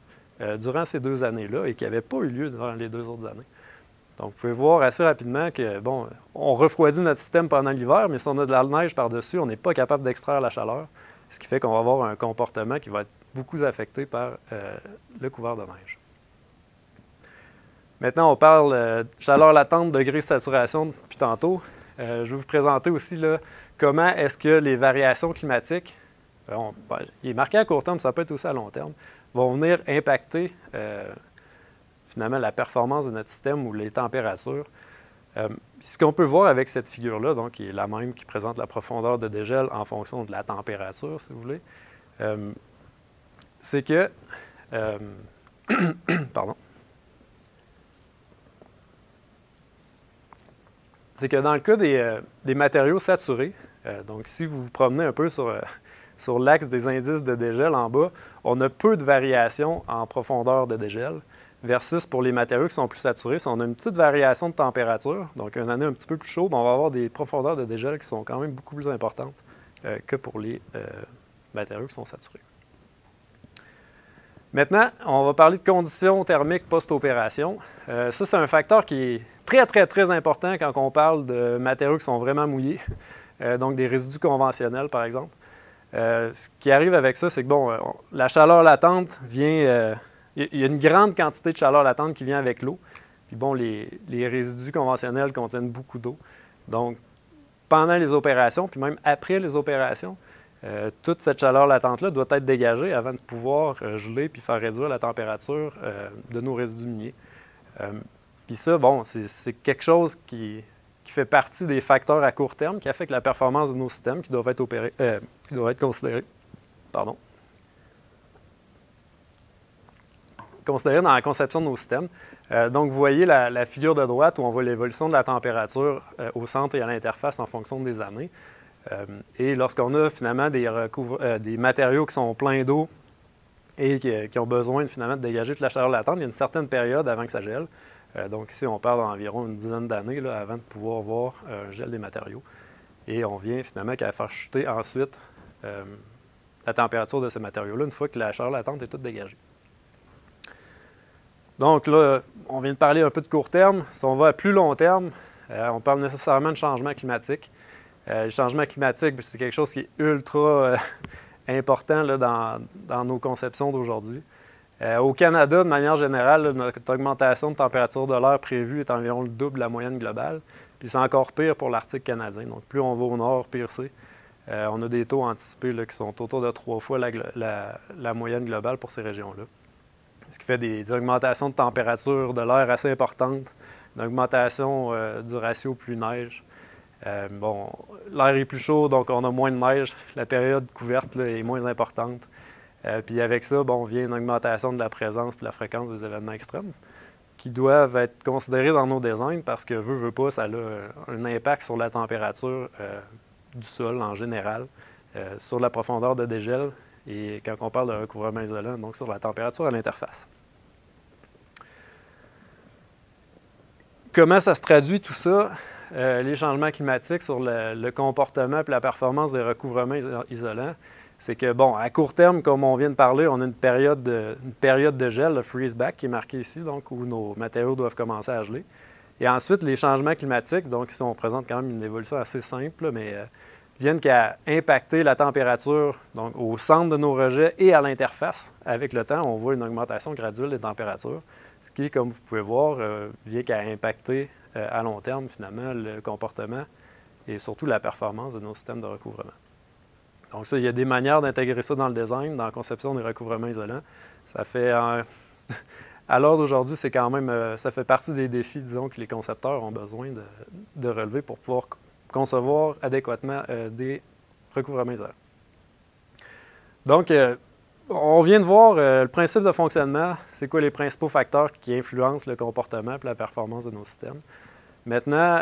[SPEAKER 3] durant ces 2 années-là et qui n'avait pas eu lieu durant les 2 autres années. Donc, vous pouvez voir assez rapidement que, bon, on refroidit notre système pendant l'hiver, mais si on a de la neige par-dessus, on n'est pas capable d'extraire la chaleur, ce qui fait qu'on va avoir un comportement qui va être beaucoup affecté par le couvert de neige. Maintenant, on parle de chaleur latente, degré de saturation depuis tantôt. Je vais vous présenter aussi là, comment est-ce que les variations climatiques, il est marqué à court terme, ça peut être aussi à long terme, vont venir impacter finalement la performance de notre système ou les températures. Ce qu'on peut voir avec cette figure-là, donc qui est la même qui présente la profondeur de dégel en fonction de la température, si vous voulez, c'est que pardon. C'est que dans le cas des matériaux saturés, donc si vous vous promenez un peu sur l'axe des indices de dégel en bas, on a peu de variations en profondeur de dégel, versus pour les matériaux qui sont plus saturés, si on a une petite variation de température, donc une année un petit peu plus chaude, on va avoir des profondeurs de dégel qui sont quand même beaucoup plus importantes que pour les matériaux qui sont saturés. Maintenant, on va parler de conditions thermiques post-opération. Ça, c'est un facteur qui est très, très, très important quand on parle de matériaux qui sont vraiment mouillés, donc des résidus conventionnels, par exemple. Ce qui arrive avec ça, c'est que, bon, la chaleur latente vient... il y a une grande quantité de chaleur latente qui vient avec l'eau. Puis, bon, les résidus conventionnels contiennent beaucoup d'eau. Donc, pendant les opérations, puis même après les opérations, toute cette chaleur latente-là doit être dégagée avant de pouvoir geler puis faire réduire la température de nos résidus miniers. Puis ça, bon, c'est quelque chose qui fait partie des facteurs à court terme qui affectent la performance de nos systèmes qui doivent être considérés. Pardon. Considérés dans la conception de nos systèmes. Donc, vous voyez la figure de droite où on voit l'évolution de la température au centre et à l'interface en fonction des années. Et lorsqu'on a finalement des matériaux qui sont pleins d'eau et qui ont besoin finalement de dégager toute la chaleur latente, il y a une certaine période avant que ça gèle. Donc ici, on parle d'environ une dizaine d'années avant de pouvoir voir un gel des matériaux. Et on vient finalement qu'à faire chuter ensuite la température de ces matériaux-là une fois que la chaleur latente est toute dégagée. Donc là, on vient de parler un peu de court terme. Si on va à plus long terme, on parle nécessairement de changement climatique. Le changement climatique, c'est quelque chose qui est ultra important là, dans nos conceptions d'aujourd'hui. Au Canada, de manière générale, là, notre augmentation de température de l'air prévue est environ le double de la moyenne globale. Puis c'est encore pire pour l'Arctique canadien. Donc plus on va au nord, pire c'est. On a des taux anticipés là, qui sont autour de 3 fois la moyenne globale pour ces régions-là. Ce qui fait des augmentations de température de l'air assez importantes, une augmentation du ratio pluie-neige. Bon, l'air est plus chaud, donc on a moins de neige. La période couverte là, est moins importante. Puis avec ça, bon, vient une augmentation de la présence et de la fréquence des événements extrêmes qui doivent être considérés dans nos designs parce que, veut pas, ça a un impact sur la température du sol en général, sur la profondeur de dégel et quand on parle de recouvrement isolant, donc sur la température à l'interface. Comment ça se traduit tout ça? les changements climatiques sur le comportement et la performance des recouvrements isolants, c'est que, bon, à court terme, comme on vient de parler, on a une période de gel, le freeze-back, qui est marqué ici, donc où nos matériaux doivent commencer à geler. Et ensuite, les changements climatiques, donc ici, on présente quand même une évolution assez simple, mais viennent qu'à impacter la température donc, au centre de nos rejets et à l'interface. Avec le temps, on voit une augmentation graduelle des températures, ce qui, comme vous pouvez voir, vient qu'à impacter à long terme, finalement, le comportement et surtout la performance de nos systèmes de recouvrement. Donc ça, il y a des manières d'intégrer ça dans le design, dans la conception des recouvrements isolants. Ça fait, à l'heure d'aujourd'hui, c'est quand même, ça fait partie des défis, disons, que les concepteurs ont besoin de relever pour pouvoir concevoir adéquatement des recouvrements isolants. Donc, on vient de voir le principe de fonctionnement, c'est quoi les principaux facteurs qui influencent le comportement et la performance de nos systèmes. Maintenant,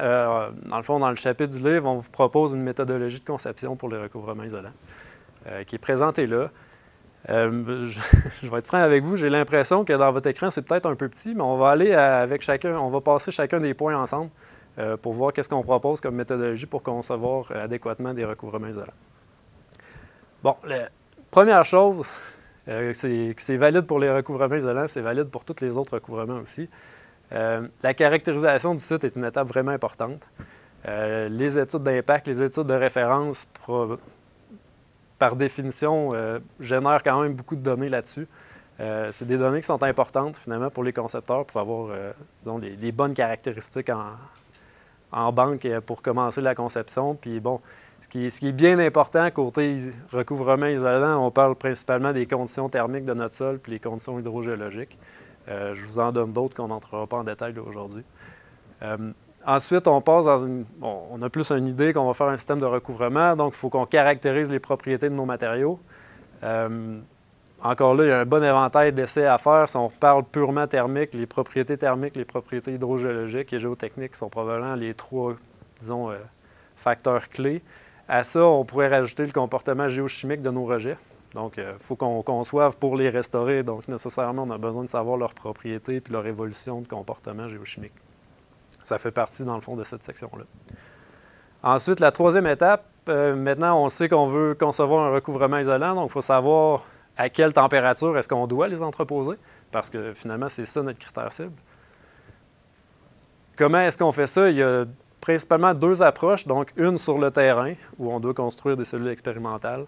[SPEAKER 3] dans le fond, dans le chapitre du livre, on vous propose une méthodologie de conception pour les recouvrements isolants, qui est présentée là. Je vais être franc avec vous, j'ai l'impression que dans votre écran, c'est peut-être un peu petit, mais on va aller avec chacun, on va passer chacun des points ensemble pour voir qu'est-ce qu'on propose comme méthodologie pour concevoir adéquatement des recouvrements isolants. Bon, la première chose, c'est valide pour les recouvrements isolants, c'est valide pour tous les autres recouvrements aussi. La caractérisation du site est une étape vraiment importante. Les études d'impact, les études de référence, par définition, génèrent quand même beaucoup de données là-dessus. C'est des données qui sont importantes, finalement, pour les concepteurs pour avoir, disons, les bonnes caractéristiques en banque pour commencer la conception. Puis bon, ce qui est bien important côté recouvrement isolant, on parle principalement des conditions thermiques de notre sol puis les conditions hydrogéologiques. Je vous en donne d'autres qu'on n'entrera pas en détail aujourd'hui. Ensuite, on passe dans une... Bon, on a plus une idée qu'on va faire un système de recouvrement, donc il faut qu'on caractérise les propriétés de nos matériaux. Encore là, il y a un bon éventail d'essais à faire. Si on parle purement thermique, les propriétés thermiques, les propriétés hydrogéologiques et géotechniques sont probablement les trois, disons, facteurs clés. À ça, on pourrait rajouter le comportement géochimique de nos rejets. Donc, il faut qu'on conçoive pour les restaurer. Donc, nécessairement, on a besoin de savoir leurs propriétés et leur évolution de comportement géochimique. Ça fait partie, dans le fond, de cette section-là. Ensuite, la troisième étape, maintenant, on sait qu'on veut concevoir un recouvrement isolant. Donc, il faut savoir à quelle température est-ce qu'on doit les entreposer, parce que, finalement, c'est ça notre critère cible. Comment est-ce qu'on fait ça? Il y a principalement deux approches. Donc, une sur le terrain, où on doit construire des cellules expérimentales.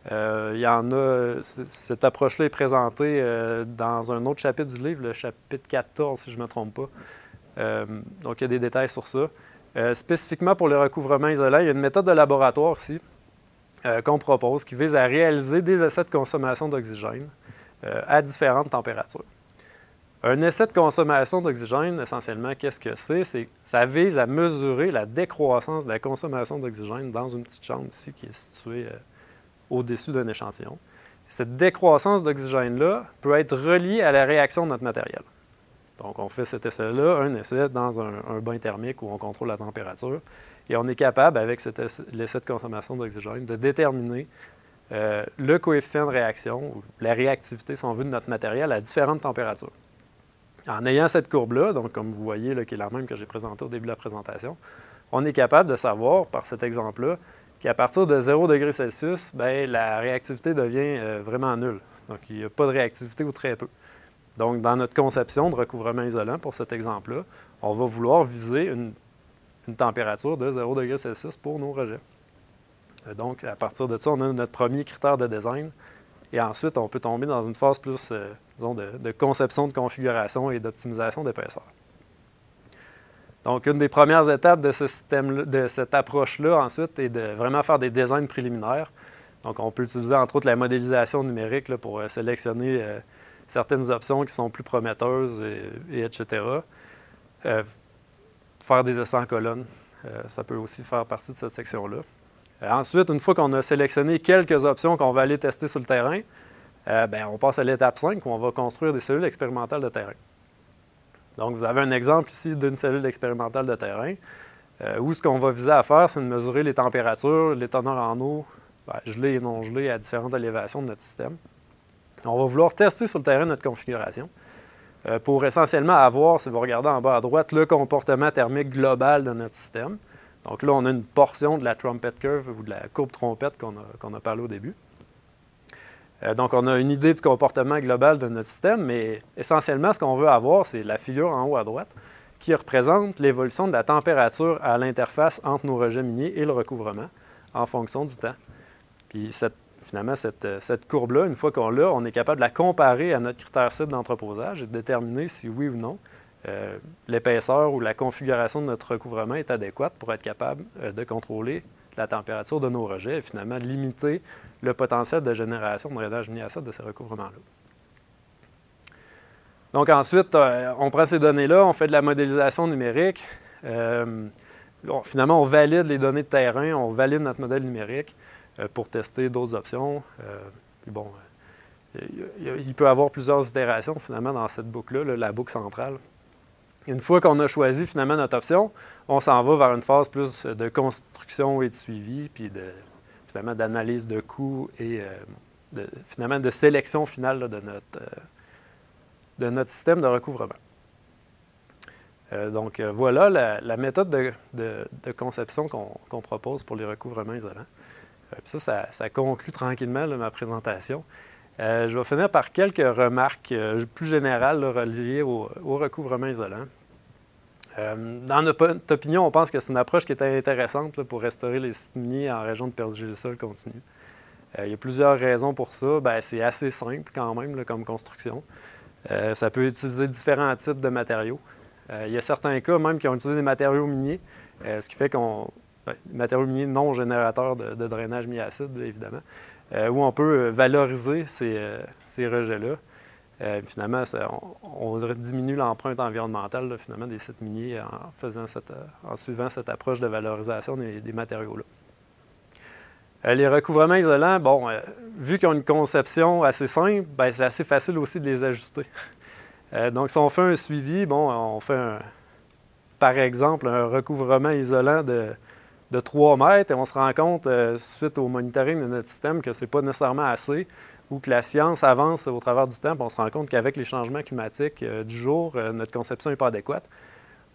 [SPEAKER 3] Il y en a, cette approche-là est présentée dans un autre chapitre du livre, le chapitre 14, si je ne me trompe pas. Donc, il y a des détails sur ça. Spécifiquement pour le recouvrement isolant, il y a une méthode de laboratoire ici qu'on propose qui vise à réaliser des essais de consommation d'oxygène à différentes températures. Un essai de consommation d'oxygène, essentiellement, qu'est-ce que c'est? Ça vise à mesurer la décroissance de la consommation d'oxygène dans une petite chambre ici qui est située au-dessus d'un échantillon. Cette décroissance d'oxygène-là peut être reliée à la réaction de notre matériel. Donc, on fait cet essai-là, un essai dans un bain thermique où on contrôle la température, et on est capable, avec l'essai de consommation d'oxygène, de déterminer le coefficient de réaction, ou la réactivité, si on veut, de notre matériel à différentes températures. En ayant cette courbe-là, donc comme vous voyez, là, qui est la même que j'ai présentée au début de la présentation, on est capable de savoir, par cet exemple-là, qu'à partir de 0 degré Celsius, bien, la réactivité devient vraiment nulle. Donc, il n'y a pas de réactivité ou très peu. Donc, dans notre conception de recouvrement isolant, pour cet exemple-là, on va vouloir viser une température de 0 degré Celsius pour nos rejets. Donc, à partir de ça, on a notre premier critère de design. Et ensuite, on peut tomber dans une phase plus, disons, de conception de configuration et d'optimisation d'épaisseur. Donc, une des premières étapes de ce système, de cette approche-là, ensuite, est de vraiment faire des designs préliminaires. Donc, on peut utiliser, entre autres, la modélisation numérique là, pour sélectionner certaines options qui sont plus prometteuses, et etc. Faire des essais en colonne, ça peut aussi faire partie de cette section-là. Ensuite, une fois qu'on a sélectionné quelques options qu'on va aller tester sur le terrain, bien, on passe à l'étape 5 où on va construire des cellules expérimentales de terrain. Donc, vous avez un exemple ici d'une cellule expérimentale de terrain où ce qu'on va viser à faire, c'est de mesurer les températures, les teneurs en eau, gelées et non gelées à différentes élévations de notre système. On va vouloir tester sur le terrain notre configuration. pour essentiellement avoir, si vous regardez en bas à droite, le comportement thermique global de notre système. Donc là, on a une portion de la trumpet curve ou de la courbe trompette qu'on a parlé au début. Donc, on a une idée du comportement global de notre système, mais essentiellement, ce qu'on veut avoir, c'est la figure en haut à droite qui représente l'évolution de la température à l'interface entre nos rejets miniers et le recouvrement en fonction du temps. Puis, finalement, cette courbe-là, une fois qu'on l'a, on est capable de la comparer à notre critère cible d'entreposage et de déterminer si oui ou non l'épaisseur ou la configuration de notre recouvrement est adéquate pour être capable de contrôler la température de nos rejets et finalement limiter le potentiel de génération de drainage minier acide de ces recouvrements-là. Donc ensuite, on prend ces données-là, on fait de la modélisation numérique. Finalement, on valide les données de terrain, on valide notre modèle numérique pour tester d'autres options. Puis bon, il peut y avoir plusieurs itérations finalement dans cette boucle-là, la boucle centrale. Une fois qu'on a choisi finalement notre option, on s'en va vers une phase plus de construction et de suivi, puis finalement d'analyse de coûts et finalement de sélection finale là, de notre système de recouvrement. Donc voilà la méthode de conception qu'on propose pour les recouvrements isolants. Puis ça conclut tranquillement là, ma présentation. Je vais finir par quelques remarques plus générales là, reliées au recouvrement isolant. Dans notre opinion, on pense que c'est une approche qui est intéressante là, pour restaurer les sites miniers en région de pergélisol continu. Il y a plusieurs raisons pour ça. C'est assez simple quand même là, comme construction. Ça peut utiliser différents types de matériaux. Il y a certains cas même qui ont utilisé des matériaux miniers, ce qui fait des matériaux miniers non générateurs de drainage minier acide, évidemment, où on peut valoriser ces rejets-là. Finalement, on diminue l'empreinte environnementale là, finalement, des sites miniers en suivant cette approche de valorisation des matériaux-là. Les recouvrements isolants, vu qu'ils ont une conception assez simple, c'est assez facile aussi de les ajuster. Donc, si on fait un suivi, on fait, par exemple, un recouvrement isolant de 3 mètres et on se rend compte, suite au monitoring de notre système, que ce n'est pas nécessairement assez ou que la science avance au travers du temps, puis on se rend compte qu'avec les changements climatiques du jour, notre conception n'est pas adéquate.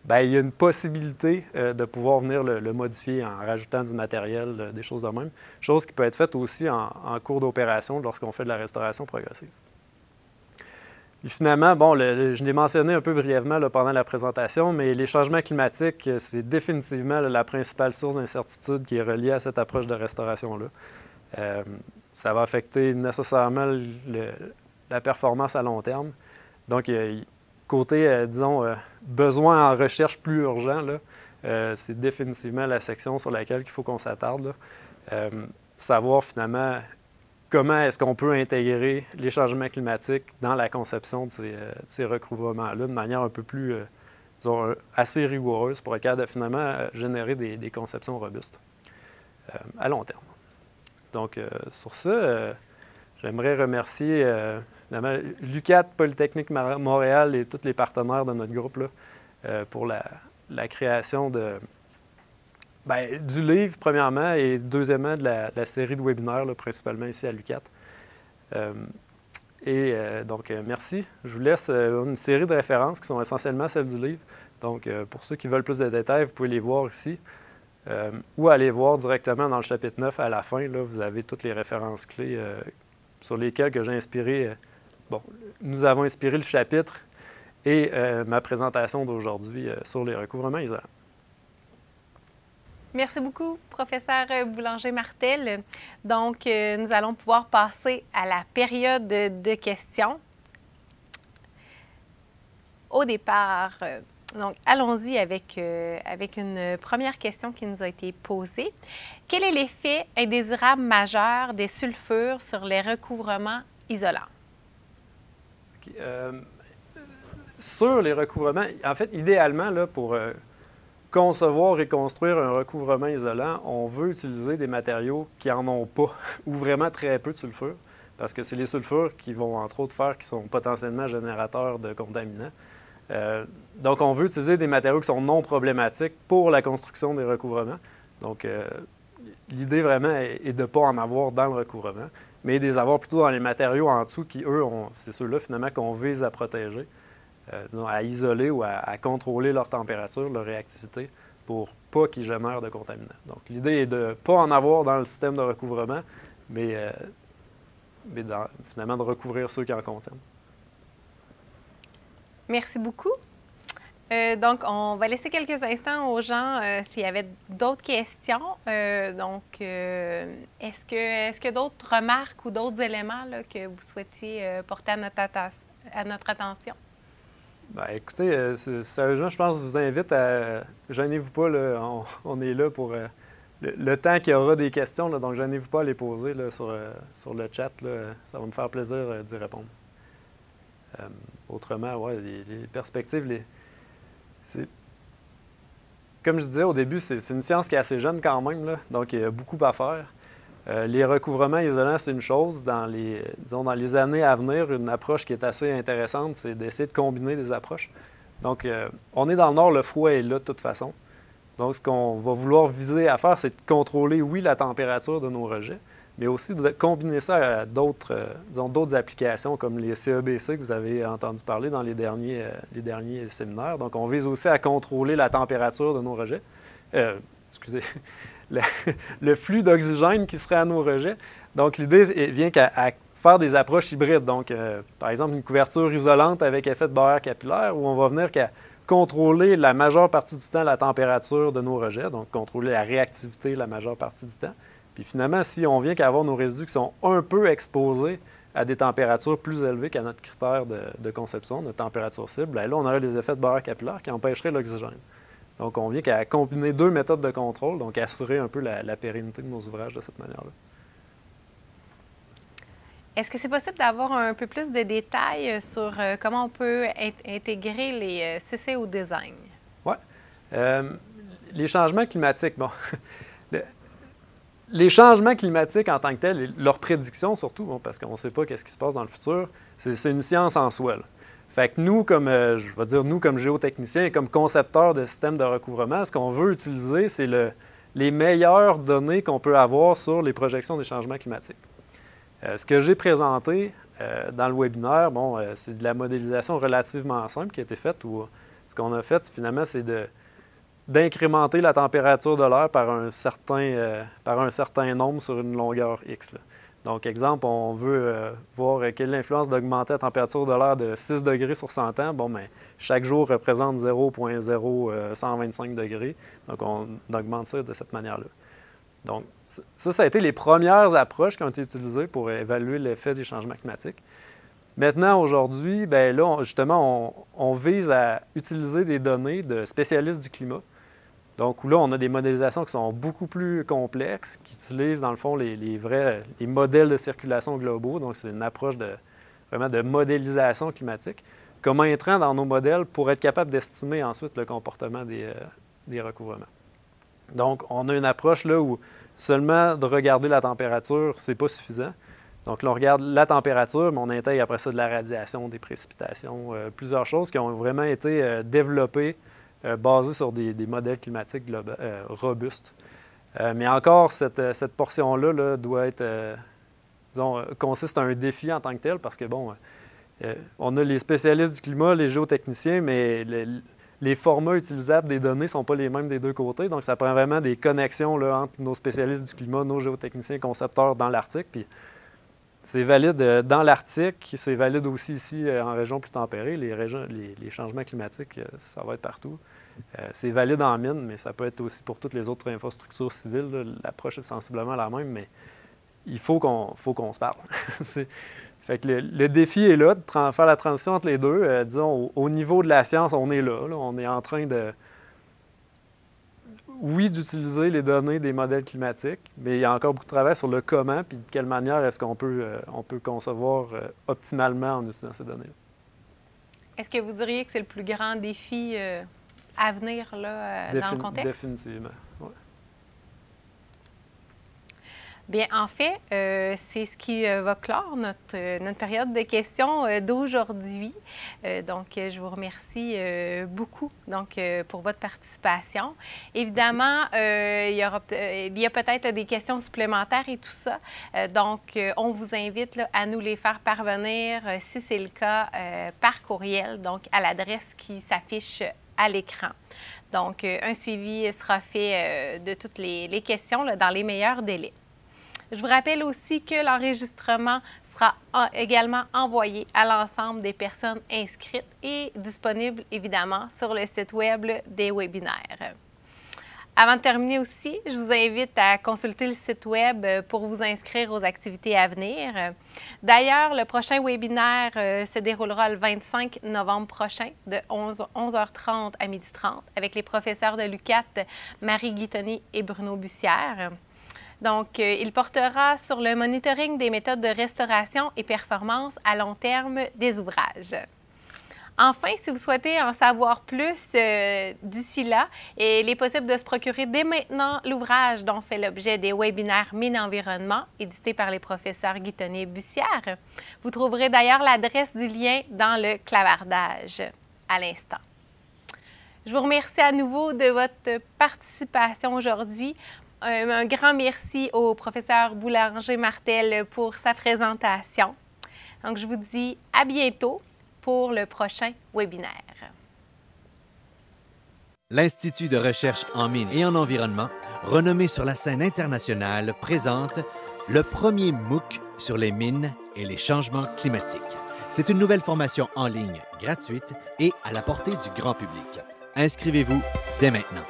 [SPEAKER 3] Il y a une possibilité de pouvoir venir le modifier en rajoutant du matériel, des choses de même. Chose qui peut être faite aussi en cours d'opération lorsqu'on fait de la restauration progressive. Puis finalement, je l'ai mentionné un peu brièvement là, pendant la présentation, mais les changements climatiques, c'est définitivement là, la principale source d'incertitude qui est reliée à cette approche de restauration-là. Ça va affecter nécessairement la performance à long terme. Donc, côté, besoin en recherche plus urgent, c'est définitivement la section sur laquelle il faut qu'on s'attarde. Savoir finalement comment est-ce qu'on peut intégrer les changements climatiques dans la conception de ces recouvrements-là de manière un peu plus, assez rigoureuse pour être capable de finalement générer des conceptions robustes à long terme. Donc, sur ça, j'aimerais remercier l'UQAT, Polytechnique Montréal et tous les partenaires de notre groupe là, pour la création du livre, premièrement, et deuxièmement, de la série de webinaires, là, principalement ici à l'UQAT. Donc, merci. Je vous laisse une série de références qui sont essentiellement celles du livre. Donc, pour ceux qui veulent plus de détails, vous pouvez les voir ici. Ou aller voir directement dans le chapitre 9 à la fin. Là, vous avez toutes les références clés sur lesquelles que j'ai inspiré. Nous avons inspiré le chapitre et ma présentation d'aujourd'hui sur les recouvrements isolants.
[SPEAKER 1] Merci beaucoup, professeur Boulanger-Martel. Donc, nous allons pouvoir passer à la période de questions. Au départ, donc allons-y avec une première question qui nous a été posée. Quel est l'effet indésirable majeur des sulfures sur les recouvrements isolants?
[SPEAKER 3] Okay. Sur les recouvrements, en fait, idéalement, là, pour concevoir et construire un recouvrement isolant, on veut utiliser des matériaux qui n'en ont pas ou vraiment très peu de sulfure, parce que c'est les sulfures qui vont, entre autres, faire qui sont potentiellement générateurs de contaminants. Donc, on veut utiliser des matériaux qui sont non problématiques pour la construction des recouvrements. Donc, l'idée vraiment est de ne pas en avoir dans le recouvrement, mais de les avoir plutôt dans les matériaux en dessous qui, eux, c'est ceux-là finalement qu'on vise à protéger à isoler ou à contrôler leur température, leur réactivité, pour pas qu'ils génèrent de contaminants. Donc, l'idée est de ne pas en avoir dans le système de recouvrement, mais finalement de recouvrir ceux qui en contiennent.
[SPEAKER 1] Merci beaucoup. Donc, on va laisser quelques instants aux gens s'il y avait d'autres questions. Est-ce qu'il y a d'autres remarques ou d'autres éléments là, que vous souhaitiez porter à notre attention?
[SPEAKER 3] Bien, écoutez, sérieusement, je pense que je vous invite à... Gênez-vous pas, là, on est là pour le temps qu'il y aura des questions, là, donc gênez-vous pas à les poser là, sur le chat. Là, ça va me faire plaisir d'y répondre. Autrement, ouais, les perspectives, comme je disais au début, c'est une science qui est assez jeune quand même, là, donc il y a beaucoup à faire. Les recouvrements isolants, c'est une chose. Dans les années à venir, une approche qui est assez intéressante, c'est d'essayer de combiner des approches. Donc, on est dans le Nord, le froid est là de toute façon. Donc, ce qu'on va vouloir viser à faire, c'est de contrôler, oui, la température de nos rejets, mais aussi de combiner ça à d'autres applications comme les CEBC que vous avez entendu parler dans les derniers séminaires. Donc, on vise aussi à contrôler la température de nos rejets. Excusez. Le flux d'oxygène qui serait à nos rejets. Donc, l'idée vient qu'à faire des approches hybrides. Donc, par exemple, une couverture isolante avec effet de barrière capillaire où on va venir qu'à contrôler la majeure partie du temps la température de nos rejets, donc contrôler la réactivité la majeure partie du temps. Puis finalement, si on vient qu'à avoir nos résidus qui sont un peu exposés à des températures plus élevées qu'à notre critère de conception, notre température cible, bien là, on aurait des effets de barrière capillaire qui empêcheraient l'oxygène. Donc, on vient qu'à combiner deux méthodes de contrôle, donc assurer un peu la pérennité de nos ouvrages de cette manière-là.
[SPEAKER 1] Est-ce que c'est possible d'avoir un peu plus de détails sur comment on peut intégrer les CC au design?
[SPEAKER 3] Oui. Les changements climatiques, bon, les changements climatiques en tant que tels, leurs prédictions surtout, bon, parce qu'on ne sait pas qu'est-ce qui se passe dans le futur, c'est une science en soi, là. Fait que nous, comme géotechniciens et comme concepteurs de systèmes de recouvrement, ce qu'on veut utiliser, c'est les meilleures données qu'on peut avoir sur les projections des changements climatiques. Ce que j'ai présenté dans le webinaire, bon, c'est de la modélisation relativement simple qui a été faite, où ce qu'on a fait, finalement, c'est d'incrémenter la température de l'air par un certain nombre sur une longueur X, là. Donc, exemple, on veut voir quelle est l'influence d'augmenter la température de l'air de 6 degrés sur 100 ans. Bon, bien, chaque jour représente 0,0125 degrés. Donc, on augmente ça de cette manière-là. Donc, ça a été les premières approches qui ont été utilisées pour évaluer l'effet des changements climatiques. Maintenant, aujourd'hui, bien là, justement, on vise à utiliser des données de spécialistes du climat. Donc, là, on a des modélisations qui sont beaucoup plus complexes, qui utilisent, dans le fond, les modèles de circulation globaux. Donc, c'est une approche vraiment de modélisation climatique comme intrant dans nos modèles pour être capable d'estimer ensuite le comportement des recouvrements. Donc, on a une approche là où seulement de regarder la température, c'est pas suffisant. Donc, là, on regarde la température, mais on intègre après ça de la radiation, des précipitations, plusieurs choses qui ont vraiment été développées basé sur des modèles climatiques robustes. Mais encore, cette portion-là là, doit être, consiste à un défi en tant que tel, parce que, bon, on a les spécialistes du climat, les géotechniciens, mais les formats utilisables des données ne sont pas les mêmes des deux côtés. Donc, ça prend vraiment des connexions là, entre nos spécialistes du climat, nos géotechniciens concepteurs dans l'Arctique. Puis, c'est valide dans l'Arctique, c'est valide aussi ici en région plus tempérée. Les changements climatiques, ça va être partout. C'est valide en mine, mais ça peut être aussi pour toutes les autres infrastructures civiles. L'approche est sensiblement la même, mais il faut qu'on se parle. Fait que le défi est là, de faire la transition entre les deux. Disons, au niveau de la science, on est là. On est en train de... Oui, d'utiliser les données des modèles climatiques, mais il y a encore beaucoup de travail sur le comment puis de quelle manière est-ce qu'on peut concevoir optimalement en utilisant ces données-là.
[SPEAKER 1] Est-ce que vous diriez que c'est le plus grand défi à venir là, dans le contexte?
[SPEAKER 3] Définitivement, oui.
[SPEAKER 1] Bien, en fait, c'est ce qui va clore notre période de questions d'aujourd'hui. Donc, je vous remercie beaucoup pour votre participation. Évidemment, il y a peut-être des questions supplémentaires et tout ça. Donc, on vous invite là, à nous les faire parvenir, si c'est le cas, par courriel, donc à l'adresse qui s'affiche à l'écran. Donc, un suivi sera fait de toutes les questions là, dans les meilleurs délais. Je vous rappelle aussi que l'enregistrement sera également envoyé à l'ensemble des personnes inscrites et disponible évidemment sur le site Web des webinaires. Avant de terminer aussi, je vous invite à consulter le site Web pour vous inscrire aux activités à venir. D'ailleurs, le prochain webinaire se déroulera le 25 novembre prochain de 11h30 à 12h30 avec les professeurs de l'UQAT, Marie Guitoni et Bruno Bussière. Donc, il portera sur le monitoring des méthodes de restauration et performance à long terme des ouvrages. Enfin, si vous souhaitez en savoir plus d'ici là, il est possible de se procurer dès maintenant l'ouvrage dont fait l'objet des webinaires Mines-Environnement, édité par les professeurs Guitoni et Bussière. Vous trouverez d'ailleurs l'adresse du lien dans le clavardage à l'instant. Je vous remercie à nouveau de votre participation aujourd'hui. Un grand merci au professeur Boulanger-Martel pour sa présentation. Donc, je vous dis à bientôt pour le prochain webinaire.
[SPEAKER 4] L'Institut de recherche en mines et en environnement, renommé sur la scène internationale, présente le premier MOOC sur les mines et les changements climatiques. C'est une nouvelle formation en ligne gratuite et à la portée du grand public. Inscrivez-vous dès maintenant.